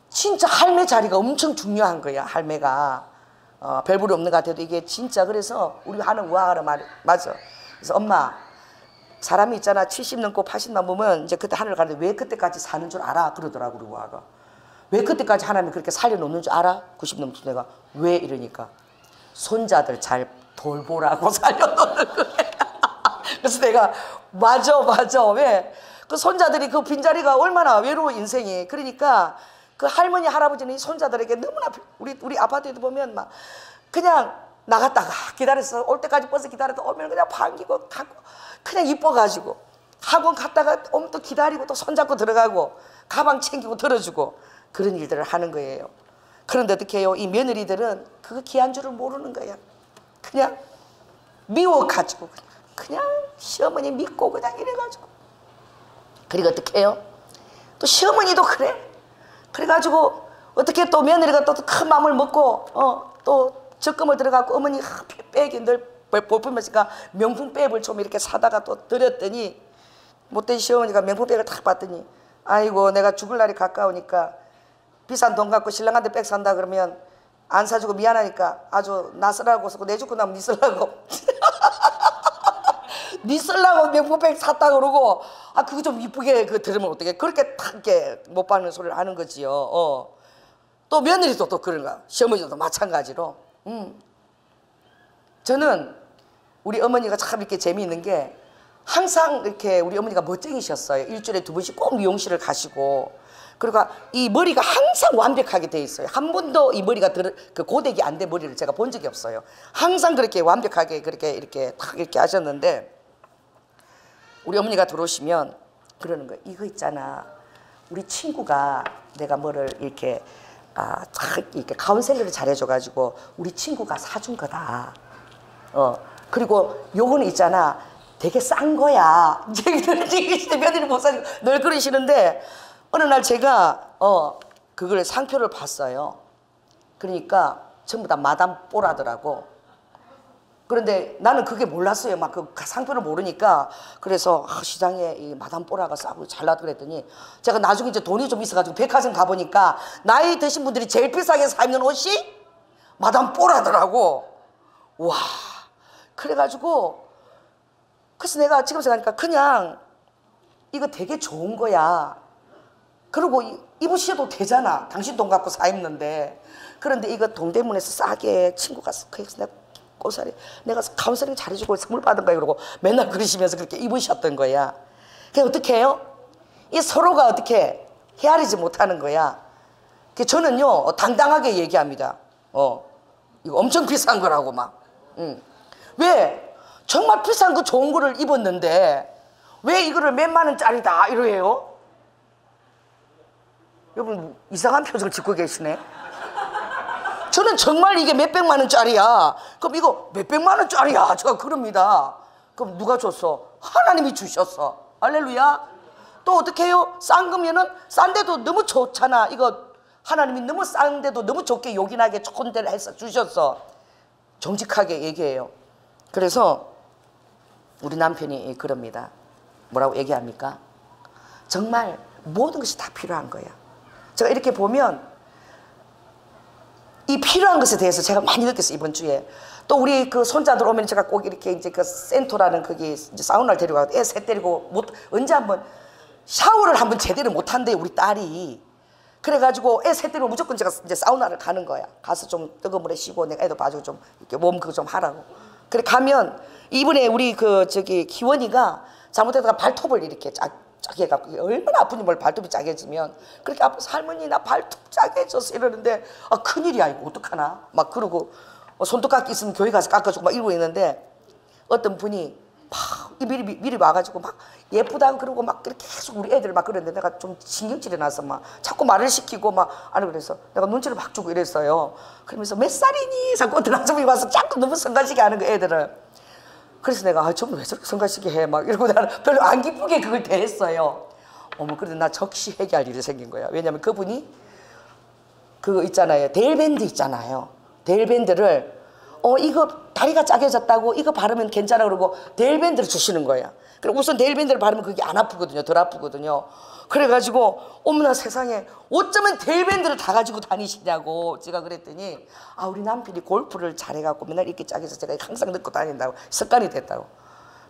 진짜 할매 자리가 엄청 중요한 거야. 할매가 별볼이 없는 것 같아도 이게 진짜. 그래서 우리 하는 우아하는 말 맞아. 그래서 엄마, 사람이 있잖아 70 넘고 80 넘으면 이제 그때 하늘 가는데 왜 그때까지 사는 줄 알아? 그러더라고 우리 우아가. 왜 그때까지 하나님이 그렇게 살려놓는 줄 알아? 90 넘은 내가. 왜? 이러니까 손자들 잘 돌보라고 살려놓는 거야. 그래서 내가 맞아. 왜? 그 손자들이 그 빈자리가 얼마나 외로워 인생이. 그러니까 그 할머니 할아버지는 이 손자들에게 너무나, 우리 아파트에도 보면 막 그냥 나갔다가 기다렸어. 올 때까지 버스 기다려도 오면 그냥 반기고 가고 그냥 이뻐가지고, 학원 갔다가 오면 또 기다리고 또 손잡고 들어가고 가방 챙기고 들어주고 그런 일들을 하는 거예요. 그런데 어떻게 해요? 이 며느리들은 그거 귀한 줄을 모르는 거야. 그냥 미워가지고 그냥 시어머니 믿고 그냥 이래가지고. 그리고 어떻게 해요? 또 시어머니도 그래. 그래가지고 어떻게 또 며느리가 또 큰 마음을 먹고 또 적금을 들어가고 어머니 백이 늘 볼품했으니까 명품 백을 좀 이렇게 사다가 또 드렸더니 못된 시어머니가 명품 백을 딱 봤더니 아이고 내가 죽을 날이 가까우니까 비싼 돈 갖고 신랑한테 백 산다 그러면 안 사주고 미안하니까 아주 나 쓰라고 쓰고 내 죽고 나면 니 쓰라고 니 쓰려고 명품백 샀다 그러고 아 그거 좀 이쁘게 그 들으면 어떻게 그렇게 탁 이렇게 못 받는 소리를 하는 거지요. 또 며느리도 또 그런가 시어머니도 마찬가지로. 저는 우리 어머니가 참 이렇게 재미있는 게 항상 이렇게 우리 어머니가 멋쟁이셨어요. 일주일에 2번씩 꼭 미용실을 가시고 그러니까 이 머리가 항상 완벽하게 돼 있어요. 한 번도 이 머리가 그 고데기 안 된 머리를 제가 본 적이 없어요. 항상 그렇게 완벽하게 그렇게 이렇게 탁 이렇게 하셨는데 우리 어머니가 들어오시면 그러는 거예요. 이거 있잖아. 우리 친구가 내가 뭐를 이렇게 탁 이렇게 카운셀링을 잘해줘가지고 우리 친구가 사준 거다. 그리고 요거는 있잖아. 되게 싼 거야. 이제 며느리 못 사니까 늘 그러시는데 어느 날 제가 그걸 상표를 봤어요. 그러니까 전부 다 마담 뽀라더라고. 그런데 나는 그게 몰랐어요. 막 그 상표를 모르니까. 그래서 시장에 이 마담 뽀라가 싸고 잘 나왔다 그랬더니 제가 나중에 이제 돈이 좀 있어가지고 백화점 가보니까 나이 드신 분들이 제일 비싸게 사 입는 옷이 마담 뽀라더라고. 와. 그래가지고 그래서 내가 지금 생각하니까 그냥 이거 되게 좋은 거야. 그리고 입으셔도 되잖아. 당신 돈 갖고 사 입는데. 그런데 이거 동대문에서 싸게 친구가 그래서 내가 꼬사리 내가 카운셀링 잘해주고 선물 받은 거야. 그러고 맨날 그러시면서 그렇게 입으셨던 거야. 그게 어떻게 해요? 이 서로가 어떻게 헤아리지 못하는 거야. 저는요 당당하게 얘기합니다. 이거 엄청 비싼 거라고 막. 왜? 정말 비싼 거 좋은 거를 입었는데 왜 이거를 몇만 원짜리다 이러해요? 여러분 이상한 표정을 짓고 계시네. 저는 정말 이게 몇백만 원짜리야. 그럼 이거 몇백만 원짜리야. 제가 그럽니다. 그럼 누가 줬어? 하나님이 주셨어. 할렐루야. 또 어떻게 해요? 싼 거면은 싼데도 너무 좋잖아. 이거 하나님이 너무 싼데도 너무 좋게 요긴하게 좋은 데를 해서 주셨어. 정직하게 얘기해요. 그래서 우리 남편이 그럽니다. 뭐라고 얘기합니까? 정말 모든 것이 다 필요한 거야. 제가 이렇게 보면 이 필요한 것에 대해서 제가 많이 느꼈어요. 이번 주에 또 우리 그 손자들 오면 제가 꼭 이렇게 이제 그 센토라는 거기 이제 사우나를 데리고 애 새 때리고 언제 한번 샤워를 한번 제대로 못 한대요 우리 딸이. 그래가지고 애 새 때리고 무조건 제가 이제 사우나를 가는 거야. 가서 좀 뜨거운 물에 쉬고 내가 애도 봐주고 좀 이렇게 몸 그거 좀 하라고. 그래 가면 이번에 우리 그 저기 기원이가 잘못하다가 발톱을 이렇게 짜게 해갖고 얼마나 아픈지 뭘 발톱이 짜게지면 그렇게 앞에서 할머니 나 발톱 짜게 해줬어 이러는데 큰일이야 이거 어떡하나 막 그러고 손톱깎이 있으면 교회 가서 깎아주고 막 이러고 있는데 어떤 분이 막 미리 와가지고 막 예쁘다고 그러고 막 그렇게 계속 우리 애들 막 그러는데 내가 좀 신경질이 나서 막 자꾸 말을 시키고 막 아니 그래서 내가 눈치를 막 주고 이랬어요. 그러면서 몇 살이니? 자꾸 어떤 아줌마가 와서 자꾸 너무 성가시게 하는 거 애들을. 그래서 내가 저분 왜 저렇게 성가시게 해? 막 이러고 나는 별로 안 기쁘게 그걸 대했어요. 그런데 나 적시 회개할 일이 생긴 거야. 왜냐면 그분이 그거 있잖아요. 데일밴드 있잖아요. 데일밴드를 이거 다리가 짜게졌다고 이거 바르면 괜찮아 그러고 데일밴드를 주시는 거야. 그리고 우선 데일밴드를 바르면 그게 안 아프거든요. 덜 아프거든요. 그래가지고 어머나 세상에 어쩌면 데일밴드를 다 가지고 다니시냐고 제가 그랬더니 우리 남편이 골프를 잘해갖고 맨날 이렇게 짜게서 제가 항상 넣고 다닌다고 습관이 됐다고.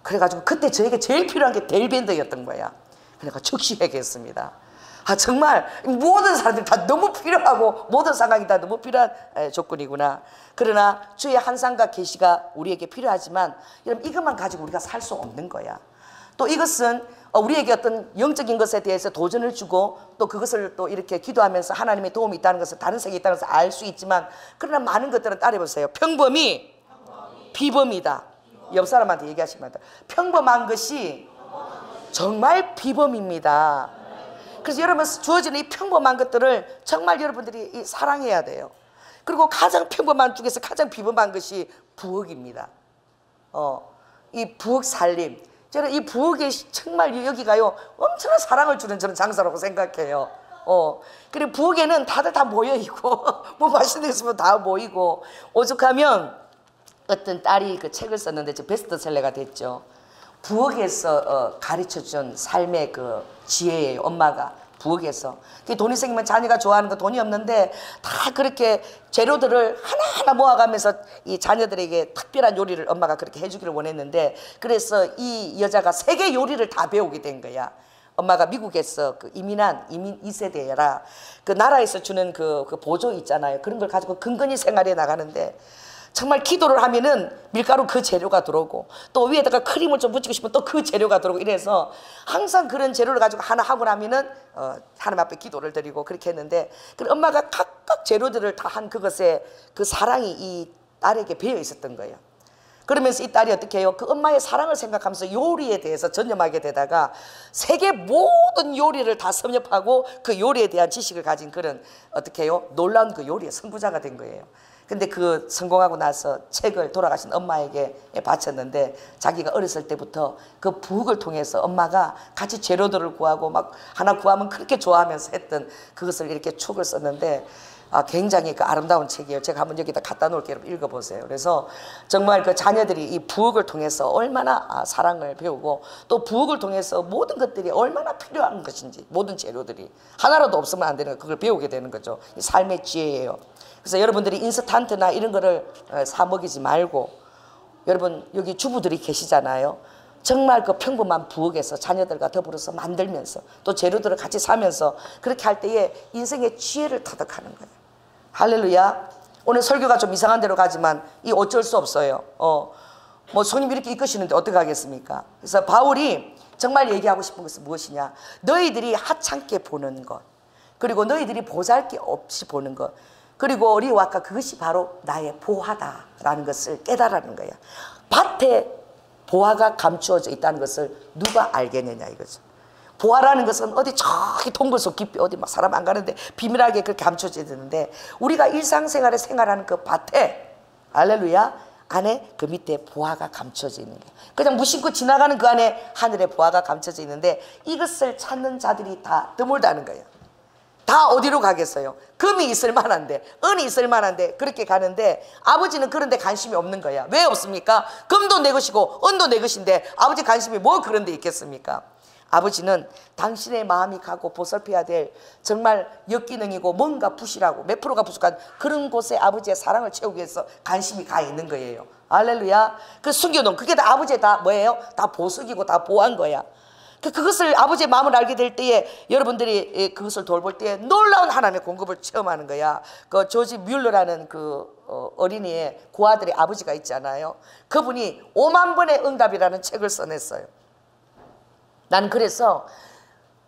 그래가지고 그때 저에게 제일 필요한 게 데일밴드였던 거야. 그러니까 즉시 회개했습니다. 정말 모든 사람들이 다 너무 필요하고 모든 상황이 다 너무 필요한 조건이구나. 그러나 주의 한상과 계시가 우리에게 필요하지만 여러분 이것만 가지고 우리가 살 수 없는 거야. 또 이것은 우리에게 어떤 영적인 것에 대해서 도전을 주고 또 그것을 또 이렇게 기도하면서 하나님의 도움이 있다는 것을 다른 세계에 있다는 것을 알 수 있지만 그러나 많은 것들은 따라해보세요. 평범이 비범이다. 옆 사람한테 얘기하시면 돼요. 평범한 것이 정말 비범입니다. 그래서 여러분 주어지는 이 평범한 것들을 정말 여러분들이 사랑해야 돼요. 그리고 가장 평범한 중에서 가장 비범한 것이 부엌입니다. 이 부엌 살림. 저는 이 부엌에 정말 여기가요 엄청난 사랑을 주는 저는 장소라고 생각해요. 그리고 부엌에는 다들 다 모여있고 뭐 맛있는 게 있으면 다 모이고 오죽하면 어떤 딸이 그 책을 썼는데 베스트셀러가 됐죠. 부엌에서 가르쳐준 삶의 그 지혜예요. 엄마가 부엌에서. 돈이 생기면 자녀가 좋아하는 거 돈이 없는데 다 그렇게 재료들을 하나하나 모아가면서 이 자녀들에게 특별한 요리를 엄마가 그렇게 해주기를 원했는데, 그래서 이 여자가 세계 요리를 다 배우게 된 거야. 엄마가 미국에서 이민 2세대라 그 나라에서 주는 그 보조 있잖아요. 그런 걸 가지고 근근히 생활해 나가는데, 정말 기도를 하면은 밀가루 그 재료가 들어오고, 또 위에다가 크림을 좀 붙이고 싶으면 또 그 재료가 들어오고, 이래서 항상 그런 재료를 가지고 하나 하고 나면은 하나님 앞에 기도를 드리고 그렇게 했는데, 그 엄마가 각각 재료들을 다 한 그것에 그 사랑이 이 딸에게 배어 있었던 거예요. 그러면서 이 딸이 어떻게 해요? 그 엄마의 사랑을 생각하면서 요리에 대해서 전념하게 되다가 세계 모든 요리를 다 섭렵하고 그 요리에 대한 지식을 가진 그런 어떻게 해요? 놀라운 그 요리의 선구자가 된 거예요. 근데 그 성공하고 나서 책을 돌아가신 엄마에게 바쳤는데, 자기가 어렸을 때부터 그 부엌을 통해서 엄마가 같이 재료들을 구하고 막 하나 구하면 그렇게 좋아하면서 했던 그것을 이렇게 축을 썼는데, 굉장히 그 아름다운 책이에요. 제가 한번 여기다 갖다 놓을게요. 여러분 읽어보세요. 그래서 정말 그 자녀들이 이 부엌을 통해서 얼마나 사랑을 배우고, 또 부엌을 통해서 모든 것들이 얼마나 필요한 것인지, 모든 재료들이 하나라도 없으면 안 되는 거, 그걸 배우게 되는 거죠. 이 삶의 지혜예요. 그래서 여러분들이 인스턴트나 이런 거를 사 먹이지 말고, 여러분 여기 주부들이 계시잖아요. 정말 그 평범한 부엌에서 자녀들과 더불어서 만들면서 또 재료들을 같이 사면서 그렇게 할 때에 인생의 지혜를 터득하는 거예요. 할렐루야. 오늘 설교가 좀 이상한 데로 가지만 이 어쩔 수 없어요. 뭐 손님 이렇게 이끄시는데 어떻게 하겠습니까? 그래서 바울이 정말 얘기하고 싶은 것은 무엇이냐? 너희들이 하찮게 보는 것, 그리고 너희들이 보잘게 없이 보는 것, 그리고 우리와 아까 그것이 바로 나의 보화다라는 것을 깨달으라는 거야. 밭에 보화가 감추어져 있다는 것을 누가 알겠느냐 이거죠. 보화라는 것은 어디 저기 동굴 속 깊이 어디 막 사람 안 가는데 비밀하게 그렇게 감춰져 있는데, 우리가 일상생활에 생활하는 그 밭에, 할렐루야, 안에 그 밑에 보화가 감춰져 있는 거예요. 그냥 무심코 지나가는 그 안에 하늘의 보화가 감춰져 있는데, 이것을 찾는 자들이 다 드물다는 거예요. 다 어디로 가겠어요? 금이 있을 만한데, 은이 있을 만한데 그렇게 가는데, 아버지는 그런 데 관심이 없는 거야. 왜 없습니까? 금도 내 것이고 은도 내 것인데 아버지 관심이 뭐 그런 데 있겠습니까? 아버지는 당신의 마음이 가고 보살펴야 될 정말 역기능이고 뭔가 부실하고 몇 프로가 부족한 그런 곳에 아버지의 사랑을 채우기 위해서 관심이 가 있는 거예요. 할렐루야. 그 숨겨놓은 그게 다 아버지의 다 뭐예요? 다 보석이고 다 보한 거야. 그것을 아버지의 마음을 알게 될 때에 여러분들이 그것을 돌볼 때에 놀라운 하나님의 공급을 체험하는 거야. 그 조지 뮬러라는 그 어린이의 고아들의 아버지가 있잖아요. 그분이 5만 번의 응답이라는 책을 써냈어요. 난 그래서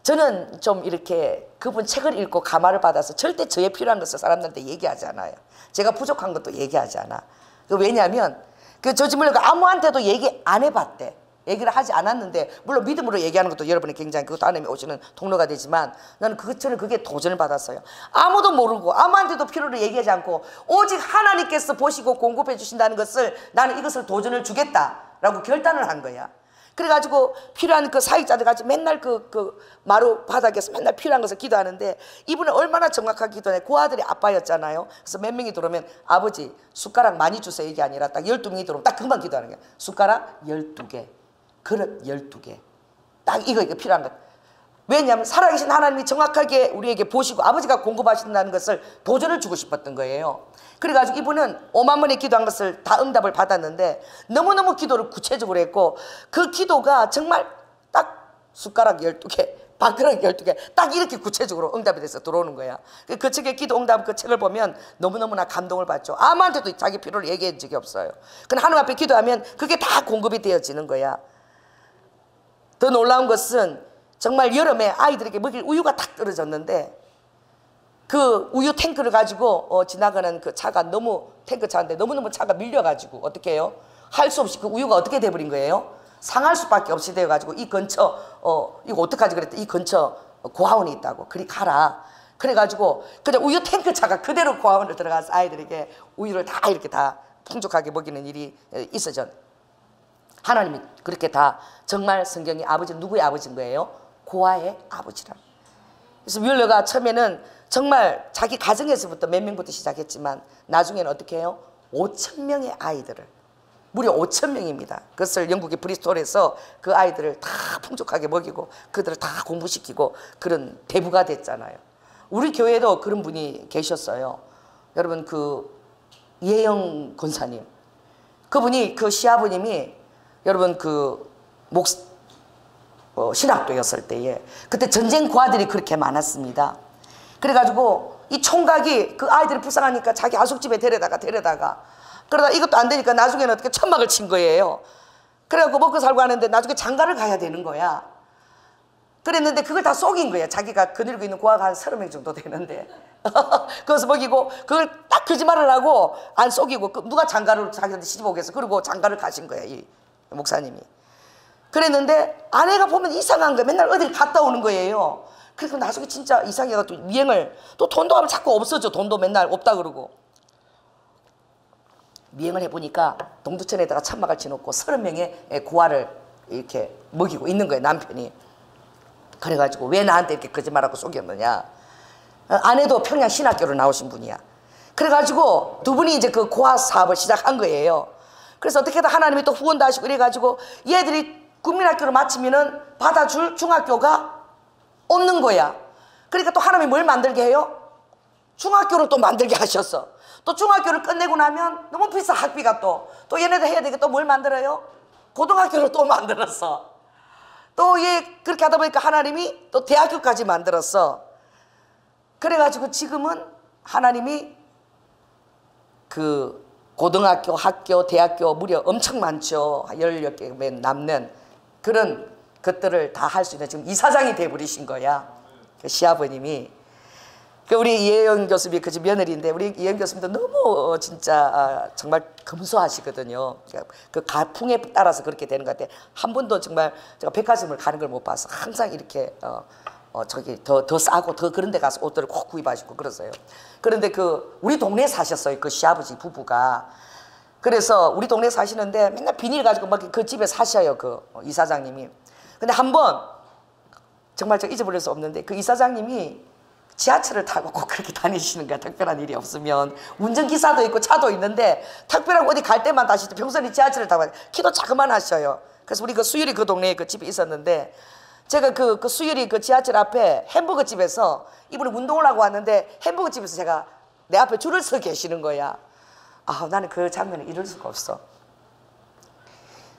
저는 좀 이렇게 그분 책을 읽고 감화를 받아서 절대 저에 필요한 것을 사람들한테 얘기하지 않아요. 제가 부족한 것도 얘기하지 않아. 왜냐하면 그 조지 뮬러가 아무한테도 얘기 안 해봤대. 얘기를 하지 않았는데, 물론 믿음으로 얘기하는 것도 여러분이 굉장히 그것도 하나님이 오시는 통로가 되지만, 나는 저는 그게 도전을 받았어요. 아무도 모르고 아무한테도 필요를 얘기하지 않고 오직 하나님께서 보시고 공급해 주신다는 것을, 나는 이것을 도전을 주겠다라고 결단을 한 거야. 그래가지고 필요한 그 사역자들 같이 맨날 그 마루 바닥에서 맨날 필요한 것을 기도하는데, 이분은 얼마나 정확하게 기도해. 그 아들이 아빠였잖아요. 그래서 몇 명이 들어오면 아버지 숟가락 많이 주세요 이게 아니라 딱 12명이 들어오면 딱 그만 기도하는 거야. 숟가락 12개, 그릇 12개, 딱 이거 필요한 것. 왜냐하면 살아계신 하나님이 정확하게 우리에게 보시고 아버지가 공급하신다는 것을 도전을 주고 싶었던 거예요. 그래가지고 이분은 5만 번의 기도한 것을 다 응답을 받았는데, 너무너무 기도를 구체적으로 했고, 그 기도가 정말 딱 숟가락 12개, 밥그릇 12개 딱 이렇게 구체적으로 응답이 돼서 들어오는 거야. 그 책의 기도 응답 그 책을 보면 너무너무나 감동을 받죠. 아무한테도 자기 필요를 얘기한 적이 없어요. 그냥 하나님 앞에 기도하면 그게 다 공급이 되어지는 거야. 더 놀라운 것은 정말 여름에 아이들에게 먹일 우유가 탁 떨어졌는데, 그 우유 탱크를 가지고 지나가는 그 차가 너무, 탱크 차인데 너무너무 차가 밀려가지고 어떻게 해요? 할 수 없이 그 우유가 어떻게 돼버린 거예요? 상할 수밖에 없이 돼가지고 이 근처 이거 어떡하지 그랬더니 이 근처 고아원이 있다고. 그리 가라. 그래가지고 그냥 우유 탱크 차가 그대로 고아원을 들어가서 아이들에게 우유를 다 이렇게 다 풍족하게 먹이는 일이 있어져. 하나님이 그렇게 다, 정말 성경이 아버지는 누구의 아버지인 거예요? 고아의 아버지라. 그래서 뮬러가 처음에는 정말 자기 가정에서부터 몇 명부터 시작했지만, 나중에는 어떻게 해요? 5,000명의 아이들을 무려 5천 명입니다. 그것을 영국의 브리스톨에서 그 아이들을 다 풍족하게 먹이고 그들을 다 공부시키고 그런 대부가 됐잖아요. 우리 교회도 그런 분이 계셨어요. 여러분 그 이혜영 권사님, 그분이 그 시아버님이 여러분 그 신학도였을 때에 그때 전쟁 고아들이 그렇게 많았습니다. 그래가지고 이 총각이 그 아이들이 불쌍하니까 자기 하숙집에 데려다가 그러다 이것도 안 되니까 나중에는 어떻게 천막을 친 거예요. 그래갖고 먹고 살고 하는데 나중에 장가를 가야 되는 거야. 그랬는데 그걸 다 속인 거야. 자기가 거느리고 있는 고아가 한 30명 정도 되는데 그래서 먹이고 그걸 딱 거짓말을 하고 안 속이고 누가 장가를 자기한테 시집 오겠어. 그리고 장가를 가신 거야, 이 목사님이. 그랬는데 아내가 보면 이상한 거야. 맨날 어딜 갔다 오는 거예요. 그래서 나중에 진짜 이상해가지고 미행을, 또 돈도 하면 자꾸 없어져. 돈도 맨날 없다 그러고. 미행을 해보니까 동두천에다가 천막을 치놓고 30명의 고아를 이렇게 먹이고 있는 거예요, 남편이. 그래가지고 왜 나한테 이렇게 거짓말하고 속였느냐. 아내도 평양 신학교로 나오신 분이야. 그래가지고 두 분이 이제 그 고아 사업을 시작한 거예요. 그래서 어떻게든 하나님이 또 후원도 하시고 이래가지고 얘들이 국민학교를 마치면은 받아줄 중학교가 없는 거야. 그러니까 또 하나님이 뭘 만들게 해요? 중학교를 또 만들게 하셨어. 또 중학교를 끝내고 나면 너무 비싸, 학비가 또 얘네들 해야 되니까 또 뭘 만들어요? 고등학교를 또 만들었어. 또 얘 그렇게 하다 보니까 하나님이 또 대학교까지 만들었어. 그래가지고 지금은 하나님이 그 고등학교, 학교, 대학교 무려 엄청 많죠. 16개 남는 그런 것들을 다 할 수 있는 지금 이사장이 돼버리신 거야, 그 시아버님이. 그 우리 이혜영 교수님이 그 집 며느리인데, 우리 이혜영 교수님도 너무 진짜 정말 검소하시거든요. 그 가풍에 따라서 그렇게 되는 것 같아. 한 번도 정말 제가 백화점을 가는 걸 못 봐서 항상 이렇게 저기 더 싸고 더 그런 데 가서 옷들을 꼭 구입하시고 그러세요. 그런데 그 우리 동네에 사셨어요, 그 시아버지 부부가. 그래서 우리 동네에 사시는데 맨날 비닐 가지고 막 그 집에 사셔요, 그 이사장님이. 근데 한 번 정말 제가 잊어버릴 수 없는데, 그 이사장님이 지하철을 타고 꼭 그렇게 다니시는 거야. 특별한 일이 없으면. 운전기사도 있고 차도 있는데 특별한 어디 갈 때만 다시지 평소에 지하철을 타고, 키도 자그만 하셔요. 그래서 우리 그 수율이 그 동네에 그 집이 있었는데, 제가 그 수율이 그 지하철 앞에 햄버거 집에서, 이분이 운동을 하고 왔는데 햄버거 집에서 제가 내 앞에 줄을 서 계시는 거야. 아, 나는 그 장면을 잊을 수가 없어.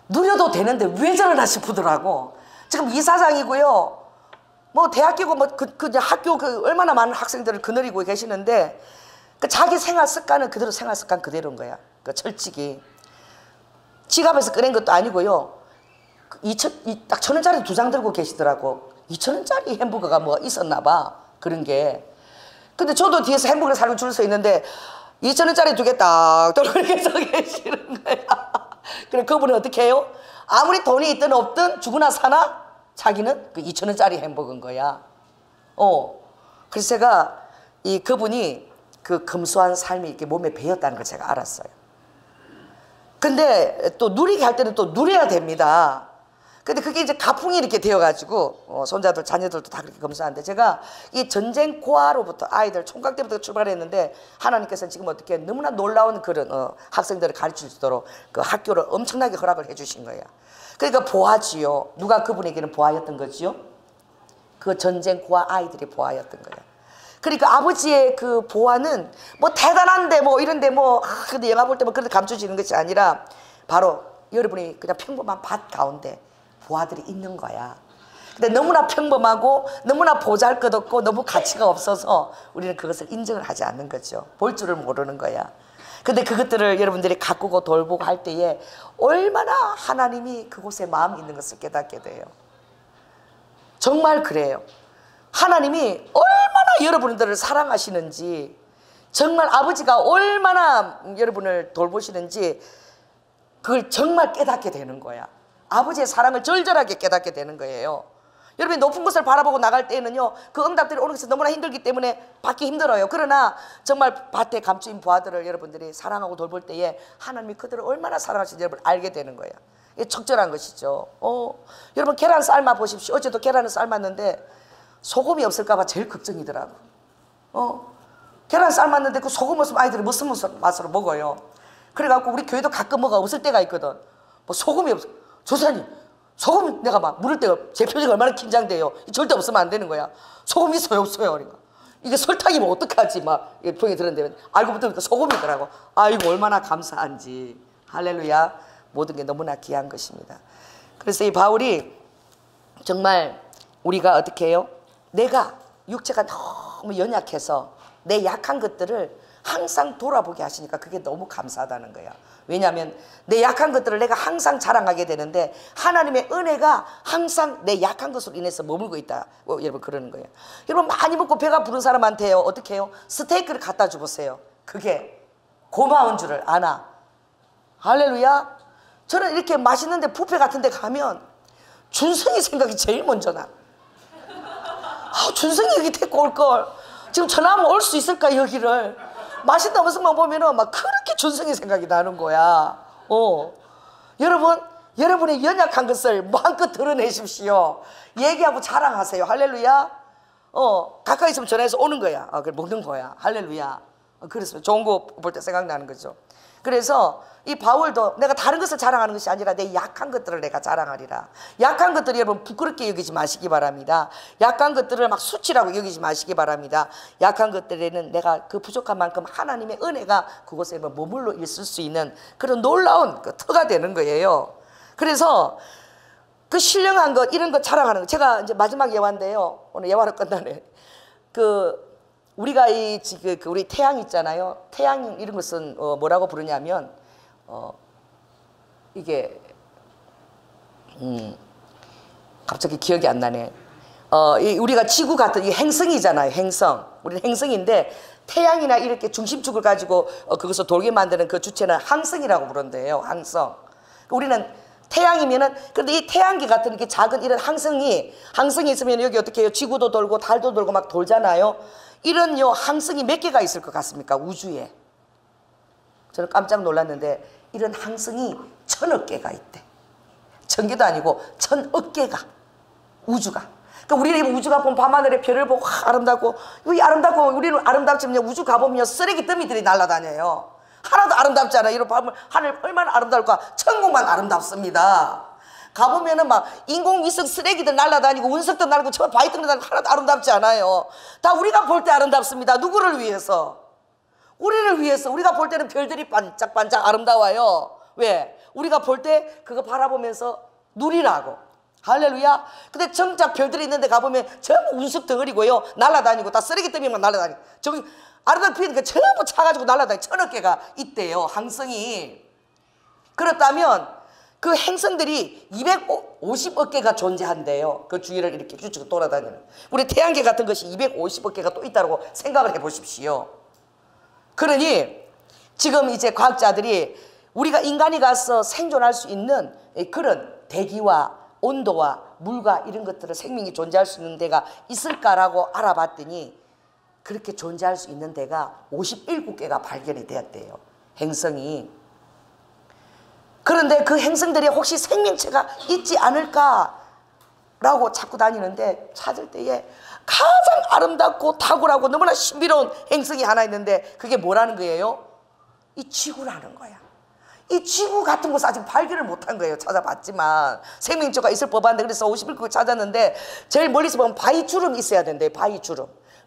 누려도 되는데 왜 저러나 싶더라고. 지금 이사장이고요, 뭐 대학교고 뭐 학교 얼마나 많은 학생들을 거느리고 계시는데, 그 자기 생활 습관은 그대로 생활 습관 그대로인 거야. 그 철칙이 지갑에서 꺼낸 것도 아니고요. 딱 1,000원짜리 2장 들고 계시더라고. 2,000원짜리 햄버거가 뭐 있었나 봐, 그런 게. 근데 저도 뒤에서 햄버거를 사려고 줄 서 있는데 2,000원짜리 2개 딱 이렇게 서 계시는 거야. 그래 그분은 어떻게 해요? 아무리 돈이 있든 없든 죽으나 사나 자기는 그 2,000원짜리 햄버거인 거야. 그래서 제가 그분이 그 검소한 삶이 이렇게 몸에 배었다는 걸 제가 알았어요. 근데 또 누리게 할 때는 또 누려야 됩니다. 근데 그게 이제 가풍이 이렇게 되어가지고 손자들, 자녀들도 다 그렇게 검소한데, 제가 이 전쟁 고아로부터 아이들 총각 때부터 출발했는데, 하나님께서는 지금 어떻게 너무나 놀라운 그런 학생들을 가르칠 수 있도록 그 학교를 엄청나게 허락을 해주신 거예요. 그러니까 보아지요. 누가 그분에게는 보아였던 거지요? 그 전쟁 고아 아이들이 보아였던 거예요. 그러니까 아버지의 그 보아는 뭐 대단한데 뭐 이런데 뭐 근데 영화 볼 때 뭐 그렇게 감춰지는 것이 아니라, 바로 여러분이 그냥 평범한 밭 가운데 보아들이 있는 거야. 근데 너무나 평범하고 너무나 보잘것없고 너무 가치가 없어서 우리는 그것을 인정을 하지 않는 거죠. 볼 줄을 모르는 거야. 근데 그것들을 여러분들이 가꾸고 돌보고 할 때에 얼마나 하나님이 그곳에 마음이 있는 것을 깨닫게 돼요. 정말 그래요. 하나님이 얼마나 여러분들을 사랑하시는지, 정말 아버지가 얼마나 여러분을 돌보시는지 그걸 정말 깨닫게 되는 거야. 아버지의 사랑을 절절하게 깨닫게 되는 거예요. 여러분이 높은 곳을 바라보고 나갈 때에는요, 그 응답들이 오는 것이 너무나 힘들기 때문에 받기 힘들어요. 그러나 정말 밭에 감추인 보아들을 여러분들이 사랑하고 돌볼 때에 하나님이 그들을 얼마나 사랑하시는지 여러분 알게 되는 거예요. 이게 적절한 것이죠. 여러분 계란 삶아 보십시오. 어제도 계란을 삶았는데 소금이 없을까 봐 제일 걱정이더라고. 계란 삶았는데 그 소금 없으면 아이들이 무슨 맛으로 먹어요. 그래갖고 우리 교회도 가끔 뭐가 없을 때가 있거든. 뭐 소금이 없어. 조사님, 소금 내가 막 물을 때가 제 표정이 얼마나 긴장돼요. 절대 없으면 안 되는 거야. 소금 있어요, 없어요? 그러니까 이게 설탕이면 어떡하지? 막 병이 들었는데 알고 보니까 소금이더라고. 아이고 얼마나 감사한지. 할렐루야. 모든 게 너무나 귀한 것입니다. 그래서 이 바울이 정말 우리가 어떻게 해요? 내가 육체가 너무 연약해서 내 약한 것들을 항상 돌아보게 하시니까 그게 너무 감사하다는 거야. 왜냐하면 내 약한 것들을 내가 항상 자랑하게 되는데 하나님의 은혜가 항상 내 약한 것으로 인해서 머물고 있다. 여러분 그러는 거예요. 여러분 많이 먹고 배가 부른 사람한테요 어떻게 해요? 스테이크를 갖다 주보세요. 그게 고마운 줄을 아나. 할렐루야. 저는 이렇게 맛있는데 뷔페 같은 데 가면 준성이 생각이 제일 먼저 나. 준성이 여기 데리고 올걸. 지금 전화하면 올 수 있을까 여기를. 맛있다 음식만 보면은 막 그렇게 준성이 생각이 나는 거야. 여러분, 여러분의 연약한 것을 마음껏 드러내십시오. 얘기하고 자랑하세요. 할렐루야. 가까이 있으면 전화해서 오는 거야. 그래 먹는 거야. 할렐루야. 그래서 좋은 거 볼 때 생각나는 거죠. 그래서 이 바울도 내가 다른 것을 자랑하는 것이 아니라 내 약한 것들을 내가 자랑하리라. 약한 것들을 여러분 부끄럽게 여기지 마시기 바랍니다. 약한 것들을 막 수치라고 여기지 마시기 바랍니다. 약한 것들에는 내가 그 부족한 만큼 하나님의 은혜가 그곳에 머물러 있을 수 있는 그런 놀라운 그 터가 되는 거예요. 그래서 그 신령한 것 이런 것 자랑하는 거. 제가 이제 마지막 예화인데요. 오늘 예화로 끝나네. 우리가 지금 우리 태양 있잖아요. 태양 이런 것은 뭐라고 부르냐면 이게 갑자기 기억이 안 나네. 우리가 지구 같은 이 행성이잖아요. 행성. 우리는 행성인데 태양이나 이렇게 중심축을 가지고 그것을 돌게 만드는 그 주체는 항성이라고 부른대요. 항성. 우리는 태양이면은 그런데 이 태양계 같은 이렇게 작은 이런 항성이 있으면 여기 어떻게 해요? 지구도 돌고 달도 돌고 막 돌잖아요. 이런 항성이 몇 개가 있을 것 같습니까? 우주에. 저는 깜짝 놀랐는데 이런 항성이 1000억 개가 있대. 1000개도 아니고 1000억 개가 우주가. 그러니까 우리는 우주 가보면 밤하늘에 별을 보고 아름답고 우리는 아름답지만 우주 가보면 쓰레기 더미들이 날아다녀요. 하나도 아름답지 않아요. 이런 밤을 하늘 얼마나 아름다울까. 천국만 아름답습니다. 가보면은 막 인공위성 쓰레기들 날아다니고 운석도 날고 저 바위들 날고 하나도 아름답지 않아요. 다 우리가 볼 때 아름답습니다. 누구를 위해서? 우리를 위해서. 우리가 볼 때는 별들이 반짝반짝 아름다워요. 왜? 우리가 볼 때 그거 바라보면서 누리라고. 할렐루야. 근데 정작 별들이 있는데 가보면 전부 운석 덩어리고요. 날아다니고 다 쓰레기 더미만 날아다니고. 저기 아름다운 피니까 전부 차가지고 날아다니고 1000억 개가 있대요. 항성이. 그렇다면 그 행성들이 250억 개가 존재한대요. 그 주위를 이렇게 쭉 돌아다니는. 우리 태양계 같은 것이 250억 개가 또 있다고 생각을 해보십시오. 그러니 지금 이제 과학자들이 우리가 인간이 가서 생존할 수 있는 그런 대기와 온도와 물과 이런 것들을 생명이 존재할 수 있는 데가 있을까라고 알아봤더니 그렇게 존재할 수 있는 데가 57개가 발견이 되었대요. 행성이. 그런데 그 행성들이 혹시 생명체가 있지 않을까라고 찾고 다니는데 찾을 때에 가장 아름답고 탁월하고 너무나 신비로운 행성이 하나 있는데 그게 뭐라는 거예요? 이 지구라는 거야. 이 지구 같은 곳을 아직 발견을 못한 거예요. 찾아봤지만 생명체가 있을 법한데 그래서 51개 찾았는데 제일 멀리서 보면 바위주름이 있어야 된대요.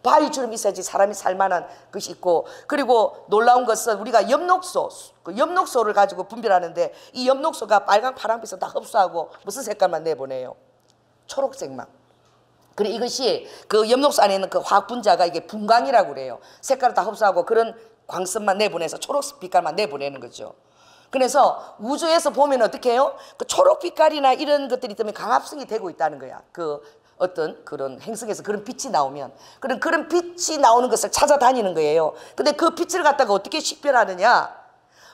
바위주름이 있어야지 사람이 살만한 것이 있고, 그리고 놀라운 것은 우리가 엽록소를 가지고 분별하는데 이 엽록소가 빨강 파랑빛을 다 흡수하고 무슨 색깔만 내보내요? 초록색만. 그리고 이것이 그 엽록소 안에 있는 그 화학 분자가 이게 분광이라고 그래요. 색깔을 다 흡수하고 그런 광선만 내보내서 초록 빛깔만 내보내는 거죠. 그래서 우주에서 보면 어떻게 해요? 그 초록 빛깔이나 이런 것들이 때문에 강압성이 되고 있다는 거야. 그 어떤 그런 행성에서 그런 빛이 나오면 그런 빛이 나오는 것을 찾아다니는 거예요. 근데 그 빛을 갖다가 어떻게 식별하느냐?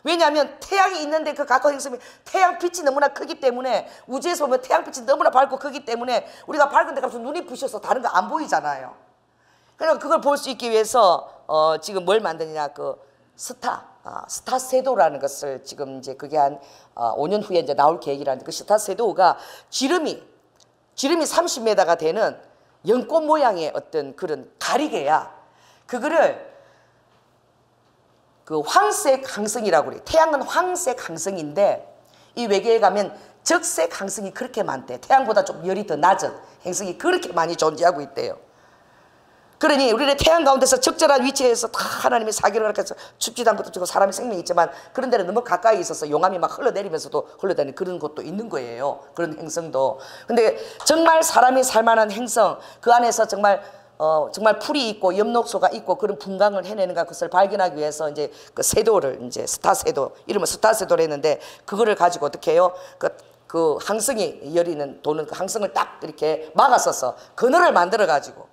왜냐하면 태양이 있는데 그 가까운 행성이 태양 빛이 너무나 크기 때문에 우주에서 보면 태양 빛이 너무나 밝고 크기 때문에 우리가 밝은 데 가서 눈이 부셔서 다른 거 안 보이잖아요. 그러니까 그걸 볼 수 있기 위해서 지금 뭘 만드느냐? 그 스타 섀도우라는 것을 지금 이제 그게 한 5년 후에 이제 나올 계획이라는데 그 스타 섀도우가 지름이 30m가 되는 연꽃 모양의 어떤 그런 가리개야. 그거를 그 황색 항성이라고 그래요. 태양은 황색 항성인데 이 외계에 가면 적색 항성이 그렇게 많대. 태양보다 좀 열이 더 낮은 행성이 그렇게 많이 존재하고 있대요. 그러니 우리는 태양 가운데서 적절한 위치에서 다 하나님의 사기를 허락해서 춥지도 않고 덥지도 않고 사람의 생명이 있지만 그런 데는 너무 가까이 있어서 용암이 막 흘러내리면서도 흘러다니는 그런 곳도 있는 거예요. 그런 행성도. 근데 정말 사람이 살만한 행성, 그 안에서 정말 정말 풀이 있고 엽록소가 있고 그런 분광을 해내는가 그것을 발견하기 위해서 이제 그 세도를 이제 스타 세도, 이름은 스타 세도를 했는데 그거를 가지고 어떻게 해요? 그 항성이 열이는 도는 그 항성을 딱 이렇게 막았어서 그늘을 만들어 가지고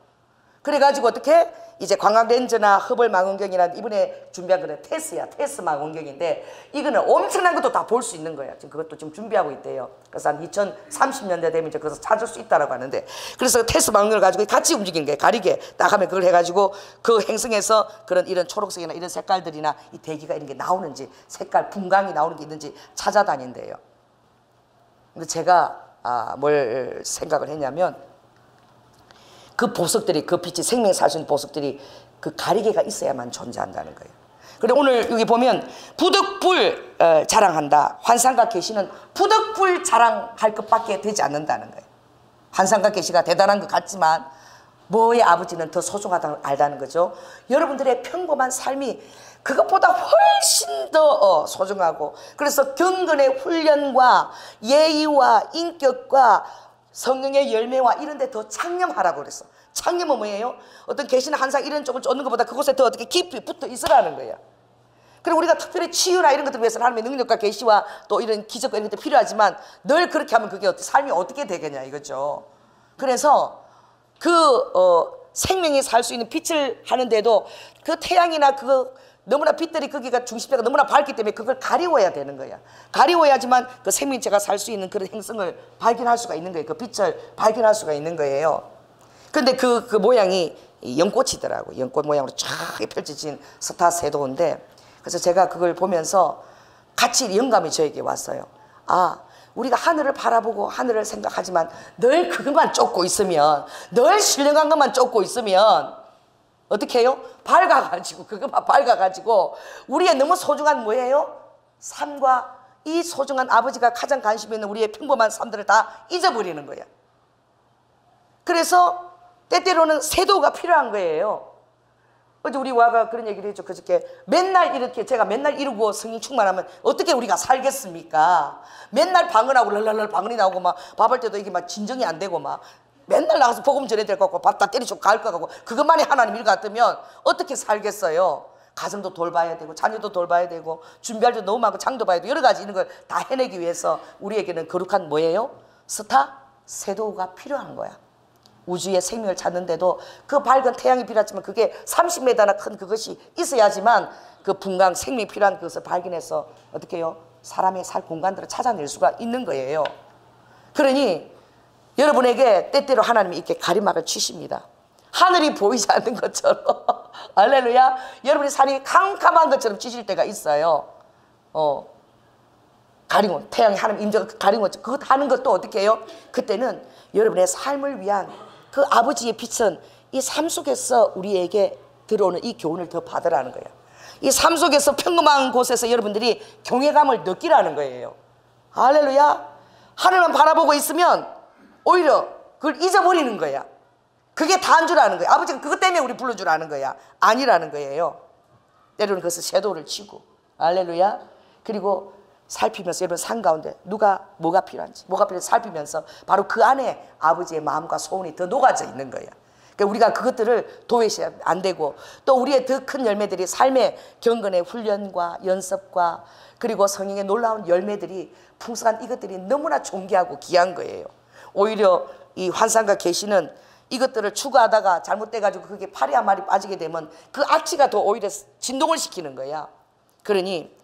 그래가지고 어떻게 이제 광학 렌즈나 허블 망원경이나 이번에 준비한 거는 테스 망원경인데 이거는 엄청난 것도 다 볼 수 있는 거야. 지금 그것도 지금 준비하고 있대요. 그래서 한 2030년대 되면 이제 그것을 찾을 수 있다라고 하는데 그래서 테스 망원경을 가지고 같이 움직이는 거예요. 가리개 딱 하면 그걸 해가지고 그 행성에서 그런 이런 초록색이나 이런 색깔들이나 이 대기가 이런 게 나오는지 색깔 분광이 나오는 게 있는지 찾아다닌대요. 근데 제가 뭘 생각을 했냐면 그 보석들이 그 빛이 생명이 살 수 있는 보석들이 그 가리개가 있어야만 존재한다는 거예요. 그리고 오늘 여기 보면 부득불 자랑한다. 환상과 계시는 부득불 자랑할 것밖에 되지 않는다는 거예요. 환상과 계시가 대단한 것 같지만 뭐의 아버지는 더 소중하다는 걸 알다는 거죠. 여러분들의 평범한 삶이 그것보다 훨씬 더 소중하고 그래서 경건의 훈련과 예의와 인격과 성령의 열매와 이런 데 더 창념하라고 그랬어. 창념은 뭐예요? 어떤 계시나 한상 이런 쪽을 쫓는 것보다 그곳에 더 어떻게 깊이 붙어 있으라는 거야. 그리고 우리가 특별히 치유나 이런 것들을 위해서 하나님의 능력과 계시와 또 이런 기적과 이런 것도 필요하지만 늘 그렇게 하면 그게 삶이 어떻게 되겠냐 이거죠. 그래서 생명이 살 수 있는 빛을 하는데도 그 태양이나 너무나 빛들이 거기가 중심대가 너무나 밝기 때문에 그걸 가리워야 되는 거야. 가리워야지만 그 생명체가 살 수 있는 그런 행성을 발견할 수가 있는 거예요. 그 빛을 발견할 수가 있는 거예요. 근데 그 모양이 연꽃이더라고. 연꽃 모양으로 쫙 펼쳐진 스타 세도인데 그래서 제가 그걸 보면서 같이 영감이 저에게 왔어요. 우리가 하늘을 바라보고 하늘을 생각하지만 늘 그것만 쫓고 있으면 늘 신령한 것만 쫓고 있으면 어떻게 해요? 그것만 밝아가지고 우리의 너무 소중한 뭐예요? 삶과 이 소중한 아버지가 가장 관심 있는 우리의 평범한 삶들을 다 잊어버리는 거야. 그래서 때때로는 세도가 필요한 거예요. 어제 우리 와가 그런 얘기를 했죠. 그저께 맨날 이렇게 제가 맨날 이루고 성령 충만하면 어떻게 우리가 살겠습니까? 맨날 방언하고 랄랄랄 방언이 나오고 막 밥할 때도 이게 막 진정이 안 되고 막 맨날 나가서 복음 전해야 될 것 같고 밥 다 때리시고 갈 것 같고 그것만이 하나님 일 같으면 어떻게 살겠어요? 가정도 돌봐야 되고 자녀도 돌봐야 되고 준비할 때 너무 많고 장도 봐야 되고 여러 가지 있는 걸 다 해내기 위해서 우리에게는 거룩한 뭐예요? 스타 세도가 필요한 거야. 우주의 생명을 찾는데도 그 밝은 태양이 필요하지만 그게 30m나 큰 그것이 있어야지만 그 분광 생명이 필요한 그것을 발견해서 어떻게 해요? 사람의 살 공간들을 찾아낼 수가 있는 거예요. 그러니 여러분에게 때때로 하나님이 이렇게 가리막을 치십니다. 하늘이 보이지 않는 것처럼 할렐루야. 여러분의 삶이 캄캄한 것처럼 치실 때가 있어요. 가리고 태양이 하나님 임재가 가리고 그것 하는 것도 어떻게 해요? 그때는 여러분의 삶을 위한 그 아버지의 빛은 이 삶 속에서 우리에게 들어오는 이 교훈을 더 받으라는 거예요. 이 삶 속에서 평범한 곳에서 여러분들이 경외감을 느끼라는 거예요. 할렐루야. 하늘만 바라보고 있으면 오히려 그걸 잊어버리는 거야. 그게 다인 줄 아는 거야. 아버지가 그것 때문에 우리 불러줄 아는 거야. 아니라는 거예요. 때로는 그것을 섀도우를 치고 할렐루야. 그리고 살피면서 여러분 삶 가운데 뭐가 필요한지 살피면서 바로 그 안에 아버지의 마음과 소원이 더 녹아져 있는 거야. 그러니까 우리가 그것들을 도외시하면 안 되고 또 우리의 더 큰 열매들이 삶의 경건의 훈련과 연습과 그리고 성령의 놀라운 열매들이 풍성한 이것들이 너무나 존귀하고 귀한 거예요. 오히려 이 환상과 계시는 이것들을 추구하다가 잘못돼가지고 그게 팔이 한 마리 빠지게 되면 그 악취가 더 오히려 진동을 시키는 거야. 그러니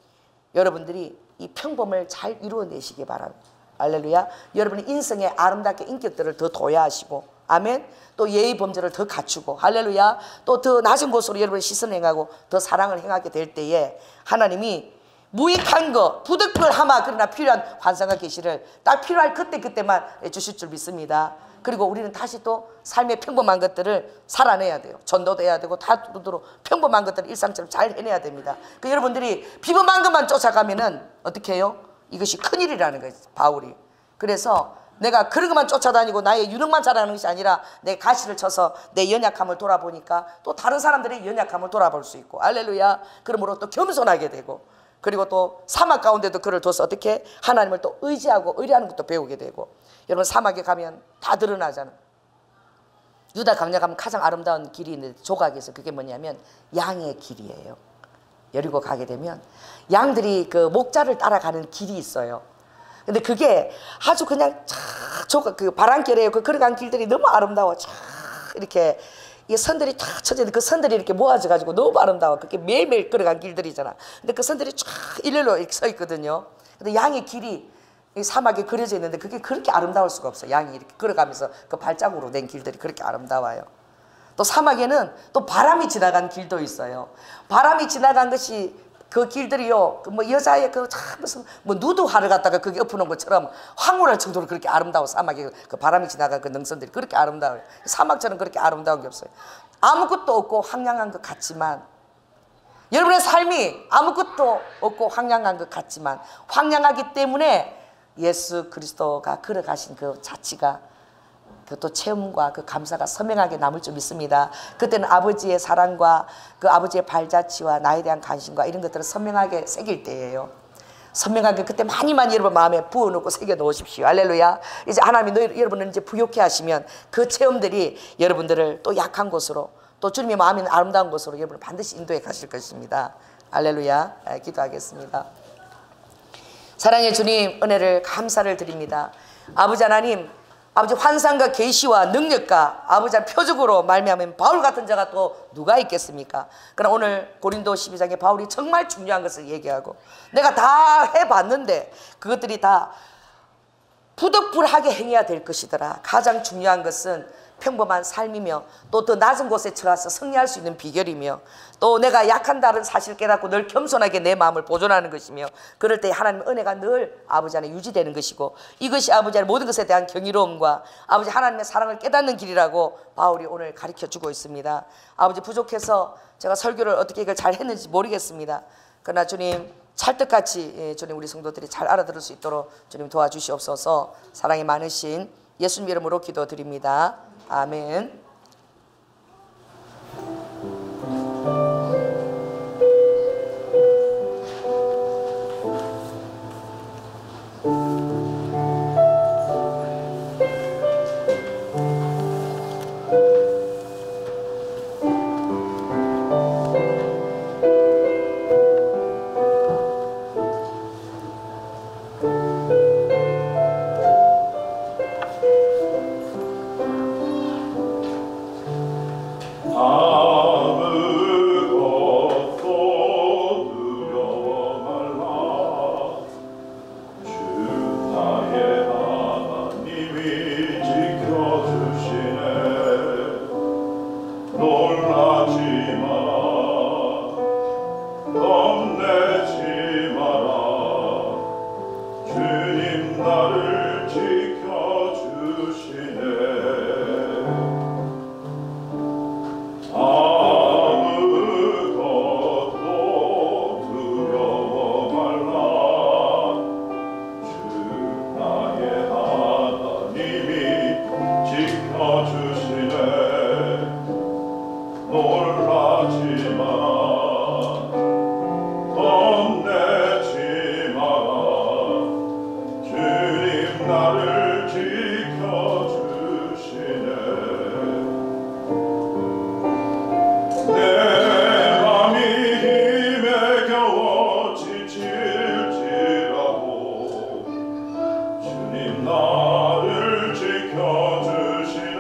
여러분들이 이 평범을 잘 이루어내시기 바랍니다. 할렐루야. 여러분의 인생의 아름답게 인격들을 더 도야하시고 아멘. 또 예의 범죄를 더 갖추고 할렐루야. 또 더 낮은 곳으로 여러분의 시선을 행하고 더 사랑을 행하게 될 때에 하나님이 무익한 거 부득불하마 그러나 필요한 환상과 계시를 딱 필요할 그때만 주실 줄 믿습니다. 그리고 우리는 다시 또 삶의 평범한 것들을 살아내야 돼요. 전도도 해야 되고 다투도록 평범한 것들을 일상처럼 잘 해내야 됩니다. 그 여러분들이 비범한 것만 쫓아가면은 어떻게 해요? 이것이 큰일이라는 거예요, 바울이. 그래서 내가 그런 것만 쫓아다니고 나의 유능만 자랑하는 것이 아니라 내 가시를 쳐서 내 연약함을 돌아보니까 또 다른 사람들의 연약함을 돌아볼 수 있고, 할렐루야. 그러므로 또 겸손하게 되고, 그리고 또 사막 가운데도 그를 둬서 어떻게 하나님을 또 의지하고 의뢰하는 것도 배우게 되고. 여러분, 사막에 가면 다 드러나잖아. 유다 강야 가면 가장 아름다운 길이 있는데, 조각에서 그게 뭐냐면 양의 길이에요. 여리고 가게 되면 양들이 그 목자를 따라가는 길이 있어요. 근데 그게 아주 그냥 그 바람결에 그 걸어간 길들이 너무 아름다워. 이렇게 이 선들이 탁 쳐져 있는데 그 선들이 이렇게 모아져 가지고 너무 아름다워. 그게 매일매일 걸어간 길들이잖아. 근데 그 선들이 쫙 일렬로 이렇게 서 있거든요. 근데 양의 길이 이 사막에 그려져 있는데 그게 그렇게 아름다울 수가 없어. 양이 이렇게 걸어가면서 그 발자국으로 낸 길들이 그렇게 아름다워요. 또 사막에는 또 바람이 지나간 길도 있어요. 바람이 지나간 것이 그 길들이요, 뭐 여자의 그 참 무슨 뭐 누드화를 갖다가 거기 엎어놓은 것처럼 황홀할 정도로 그렇게 아름다워. 사막에 그 바람이 지나간 그 능선들이 그렇게 아름다워요. 사막처럼 그렇게 아름다운 게 없어요. 아무것도 없고 황량한 것 같지만, 여러분의 삶이 아무것도 없고 황량한 것 같지만, 황량하기 때문에 예수 그리스도가 걸어가신 그 자취가, 그것도 체험과 그 감사가 선명하게 남을 줄 믿습니다. 그때는 아버지의 사랑과 그 아버지의 발자취와 나에 대한 관심과 이런 것들을 선명하게 새길 때예요. 선명하게 그때 많이 여러분 마음에 부어놓고 새겨 놓으십시오. 할렐루야. 이제 하나님이 여러분을 이제 부욕해 하시면 그 체험들이 여러분들을 또 약한 곳으로, 또 주님의 마음이 아름다운 곳으로 여러분을 반드시 인도해 가실 것입니다. 할렐루야. 기도하겠습니다. 사랑의 주님, 은혜를 감사를 드립니다. 아버지 하나님, 아버지 환상과 계시와 능력과 아버지 표적으로 말미암은 바울 같은 자가 또 누가 있겠습니까? 그러나 오늘 고린도 12장에 바울이 정말 중요한 것을 얘기하고, 내가 다 해봤는데 그것들이 다 부득불하게 행해야 될 것이더라. 가장 중요한 것은 평범한 삶이며, 또 더 낮은 곳에 처가서 승리할 수 있는 비결이며, 또 내가 약한다는 사실 깨닫고 늘 겸손하게 내 마음을 보존하는 것이며, 그럴 때 하나님의 은혜가 늘 아버지 안에 유지되는 것이고, 이것이 아버지 안에 모든 것에 대한 경이로움과 아버지 하나님의 사랑을 깨닫는 길이라고 바울이 오늘 가르쳐주고 있습니다. 아버지, 부족해서 제가 설교를 어떻게 이걸 잘 했는지 모르겠습니다. 그러나 주님, 찰떡같이 주님 우리 성도들이 잘 알아들을 수 있도록 주님 도와주시옵소서. 사랑이 많으신 예수님 이름으로 기도드립니다. 아멘. 나를 지켜주시네.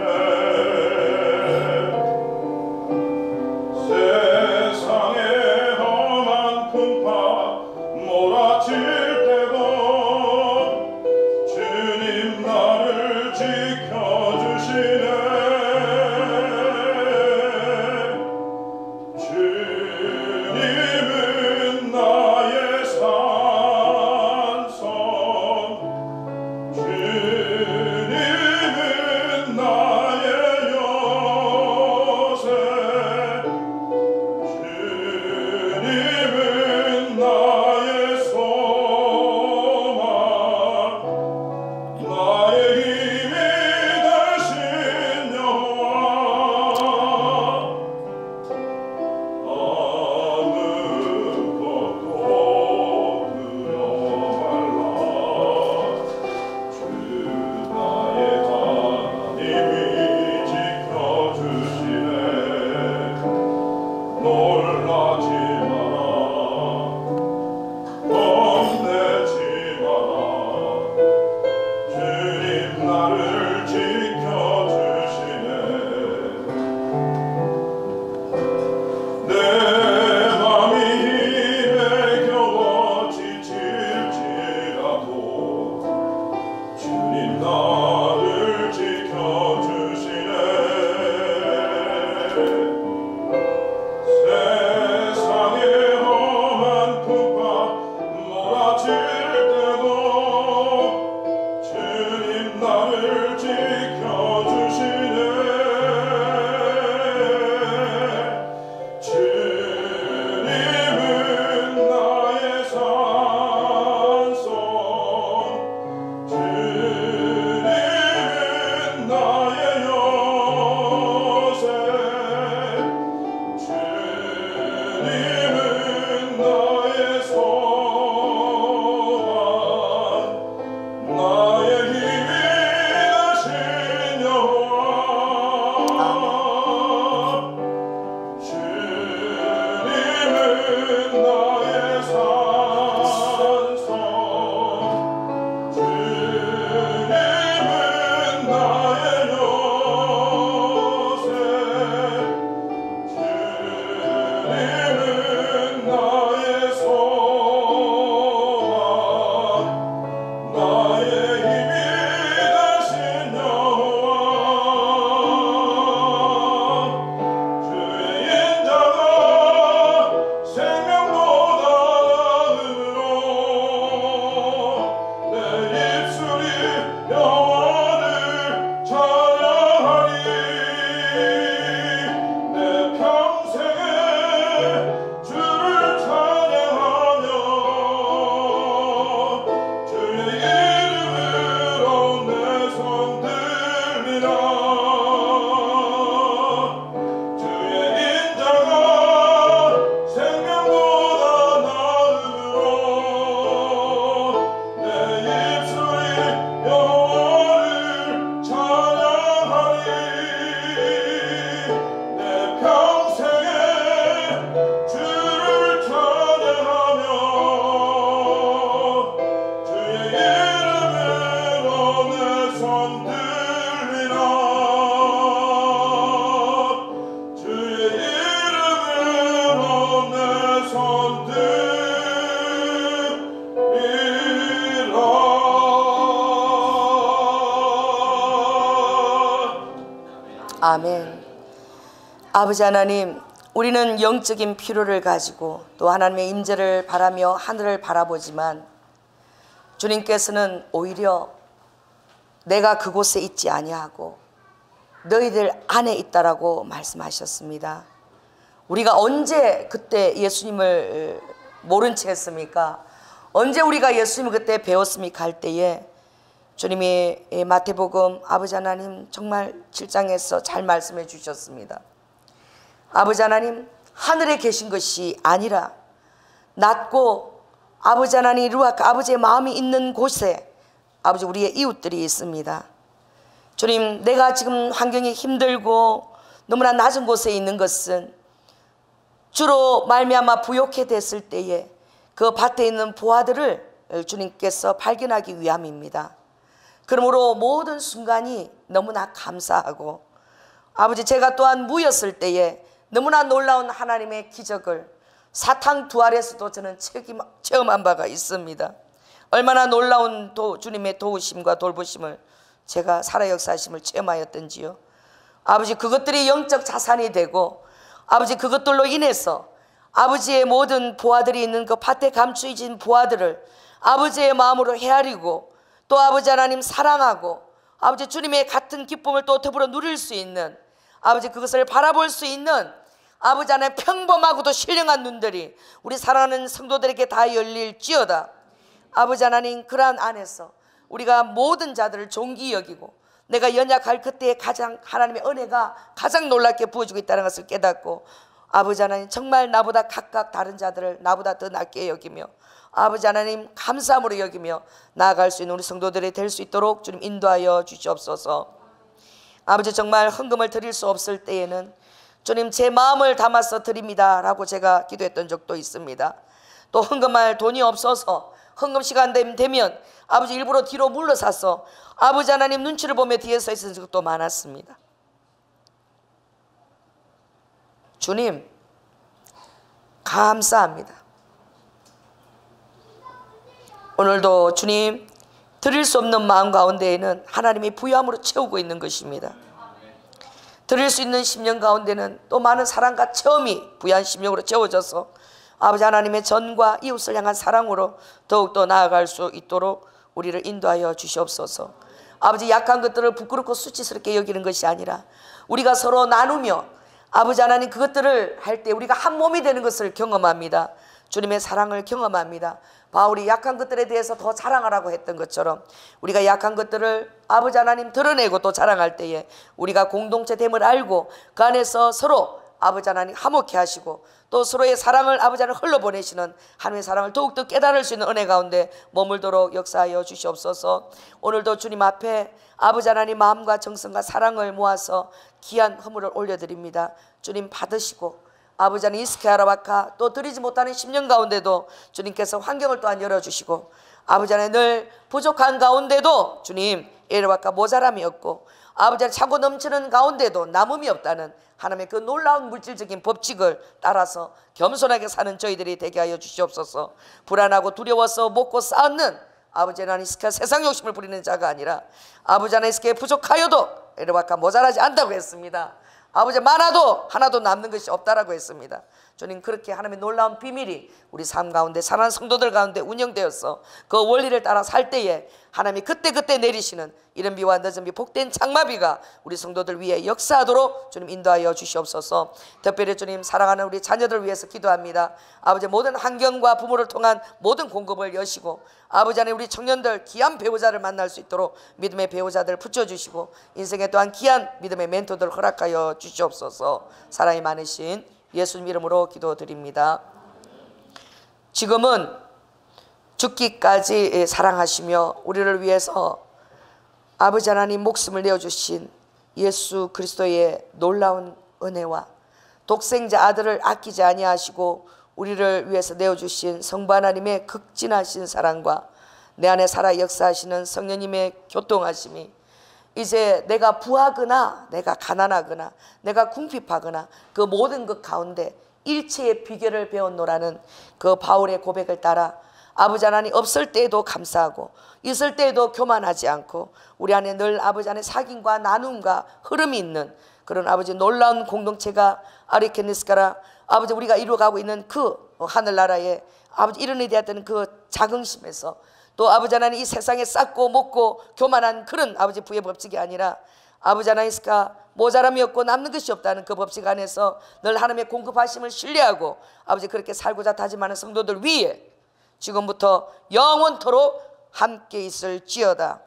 아멘. 아버지 하나님, 우리는 영적인 필요를 가지고 또 하나님의 임재를 바라며 하늘을 바라보지만 주님께서는 오히려 내가 그곳에 있지 아니하고 너희들 안에 있다라고 말씀하셨습니다. 우리가 언제 그때 예수님을 모른 채 했습니까? 언제 우리가 예수님을 그때 배웠습니까? 할 때에 주님이 마태복음 아버지 하나님 정말 7장에서 잘 말씀해 주셨습니다. 아버지 하나님, 하늘에 계신 것이 아니라 낮고 아버지 하나님 루아크 아버지의 마음이 있는 곳에 아버지 우리의 이웃들이 있습니다. 주님, 내가 지금 환경이 힘들고 너무나 낮은 곳에 있는 것은 주로 말미암아 부욕해 됐을 때에 그 밭에 있는 부하들을 주님께서 발견하기 위함입니다. 그러므로 모든 순간이 너무나 감사하고 아버지, 제가 또한 무였을 때에 너무나 놀라운 하나님의 기적을 사탕 두 알에서도 저는 체험한 바가 있습니다. 얼마나 놀라운 주님의 도우심과 돌보심을 제가 살아 역사하심을 체험하였던지요. 아버지, 그것들이 영적 자산이 되고 아버지, 그것들로 인해서 아버지의 모든 부하들이 있는 그 밭에 감추어진 부하들을 아버지의 마음으로 헤아리고 또 아버지 하나님 사랑하고 아버지 주님의 같은 기쁨을 또 더불어 누릴 수 있는 아버지, 그것을 바라볼 수 있는 아버지 하나님 평범하고도 신령한 눈들이 우리 사랑하는 성도들에게 다 열릴지어다. 아버지 하나님, 그러한 안에서 우리가 모든 자들을 존귀 여기고 내가 연약할 그때에 가장 하나님의 은혜가 가장 놀랍게 부어주고 있다는 것을 깨닫고 아버지 하나님, 정말 나보다 각각 다른 자들을 나보다 더 낫게 여기며 아버지 하나님 감사함으로 여기며 나아갈 수 있는 우리 성도들이 될 수 있도록 주님 인도하여 주시옵소서. 아버지, 정말 헌금을 드릴 수 없을 때에는 주님, 제 마음을 담아서 드립니다 라고 제가 기도했던 적도 있습니다. 또 헌금할 돈이 없어서 헌금 시간 되면 아버지 일부러 뒤로 물러서서 아버지 하나님 눈치를 보며 뒤에 서 있은 적도 많았습니다. 주님, 감사합니다. 오늘도 주님, 드릴 수 없는 마음 가운데에는 하나님이 부유함으로 채우고 있는 것입니다. 드릴 수 있는 심령 가운데는 또 많은 사랑과 체험이 부유한 심령으로 채워져서 아버지 하나님의 전과 이웃을 향한 사랑으로 더욱더 나아갈 수 있도록 우리를 인도하여 주시옵소서. 아버지, 약한 것들을 부끄럽고 수치스럽게 여기는 것이 아니라 우리가 서로 나누며 아버지 하나님 그것들을 할 때 우리가 한 몸이 되는 것을 경험합니다. 주님의 사랑을 경험합니다. 바울이 약한 것들에 대해서 더 자랑하라고 했던 것처럼 우리가 약한 것들을 아버지 하나님 드러내고 또 자랑할 때에 우리가 공동체 됨을 알고 그 안에서 서로 아버지 하나님 화목케 하시고 또 서로의 사랑을 아버지 하나님 흘러보내시는 하나님의 사랑을 더욱더 깨달을 수 있는 은혜 가운데 머물도록 역사하여 주시옵소서. 오늘도 주님 앞에 아버지 하나님 마음과 정성과 사랑을 모아서 귀한 허물을 올려드립니다. 주님 받으시고 아버지 하나님 이스케아라바카 또 드리지 못하는 10년 가운데도 주님께서 환경을 또한 열어주시고 아버지 하나님 늘 부족한 가운데도 주님 에르바카 모자람이 없고 아버지 하나님 차고 넘치는 가운데도 남음이 없다는 하나님의 그 놀라운 물질적인 법칙을 따라서 겸손하게 사는 저희들이 되게 하여 주시옵소서. 불안하고 두려워서 먹고 쌓는 아버지 하나님 세상 욕심을 부리는 자가 아니라 아버지 하나님 부족하여도 에르바카 모자라지 않다고 했습니다. 아버지 많아도 하나도 남는 것이 없다라고 했습니다. 주님, 그렇게 하나님의 놀라운 비밀이 우리 삶 가운데 사랑하는 성도들 가운데 운영되어서 그 원리를 따라 살 때에 하나님이 그때그때 내리시는 이른 비와 늦은 비 복된 장마비가 우리 성도들 위해 역사하도록 주님 인도하여 주시옵소서. 특별히 주님 사랑하는 우리 자녀들 위해서 기도합니다. 아버지 모든 환경과 부모를 통한 모든 공급을 여시고 아버지 하나님 우리 청년들 귀한 배우자를 만날 수 있도록 믿음의 배우자들을 붙여주시고 인생에 또한 귀한 믿음의 멘토들을 허락하여 주시옵소서. 사랑이 많으신 예수님 이름으로 기도드립니다. 지금은 죽기까지 사랑하시며 우리를 위해서 아버지 하나님 목숨을 내어주신 예수 그리스도의 놀라운 은혜와 독생자 아들을 아끼지 아니하시고 우리를 위해서 내어주신 성부 하나님의 극진하신 사랑과 내 안에 살아 역사하시는 성령님의 교통하심이 이제 내가 부하거나 내가 가난하거나 내가 궁핍하거나 그 모든 것 가운데 일체의 비결을 배웠노라는 그 바울의 고백을 따라 아버지 하나님 없을 때에도 감사하고 있을 때에도 교만하지 않고 우리 안에 늘 아버지 안에 사귐과 나눔과 흐름이 있는 그런 아버지 놀라운 공동체가 아리케니스카라 아버지 우리가 이루어가고 있는 그 하늘나라에 아버지 이른이 되었다는 그 자긍심에서 또 아버지 하나님 이 세상에 쌌고 먹고 교만한 그런 아버지 부의 법칙이 아니라 아버지 하나님이스까 모자람이 없고 남는 것이 없다는 그 법칙 안에서 늘 하나님의 공급하심을 신뢰하고 아버지 그렇게 살고자 다짐하는 성도들 위에 지금부터 영원토록 함께 있을지어다.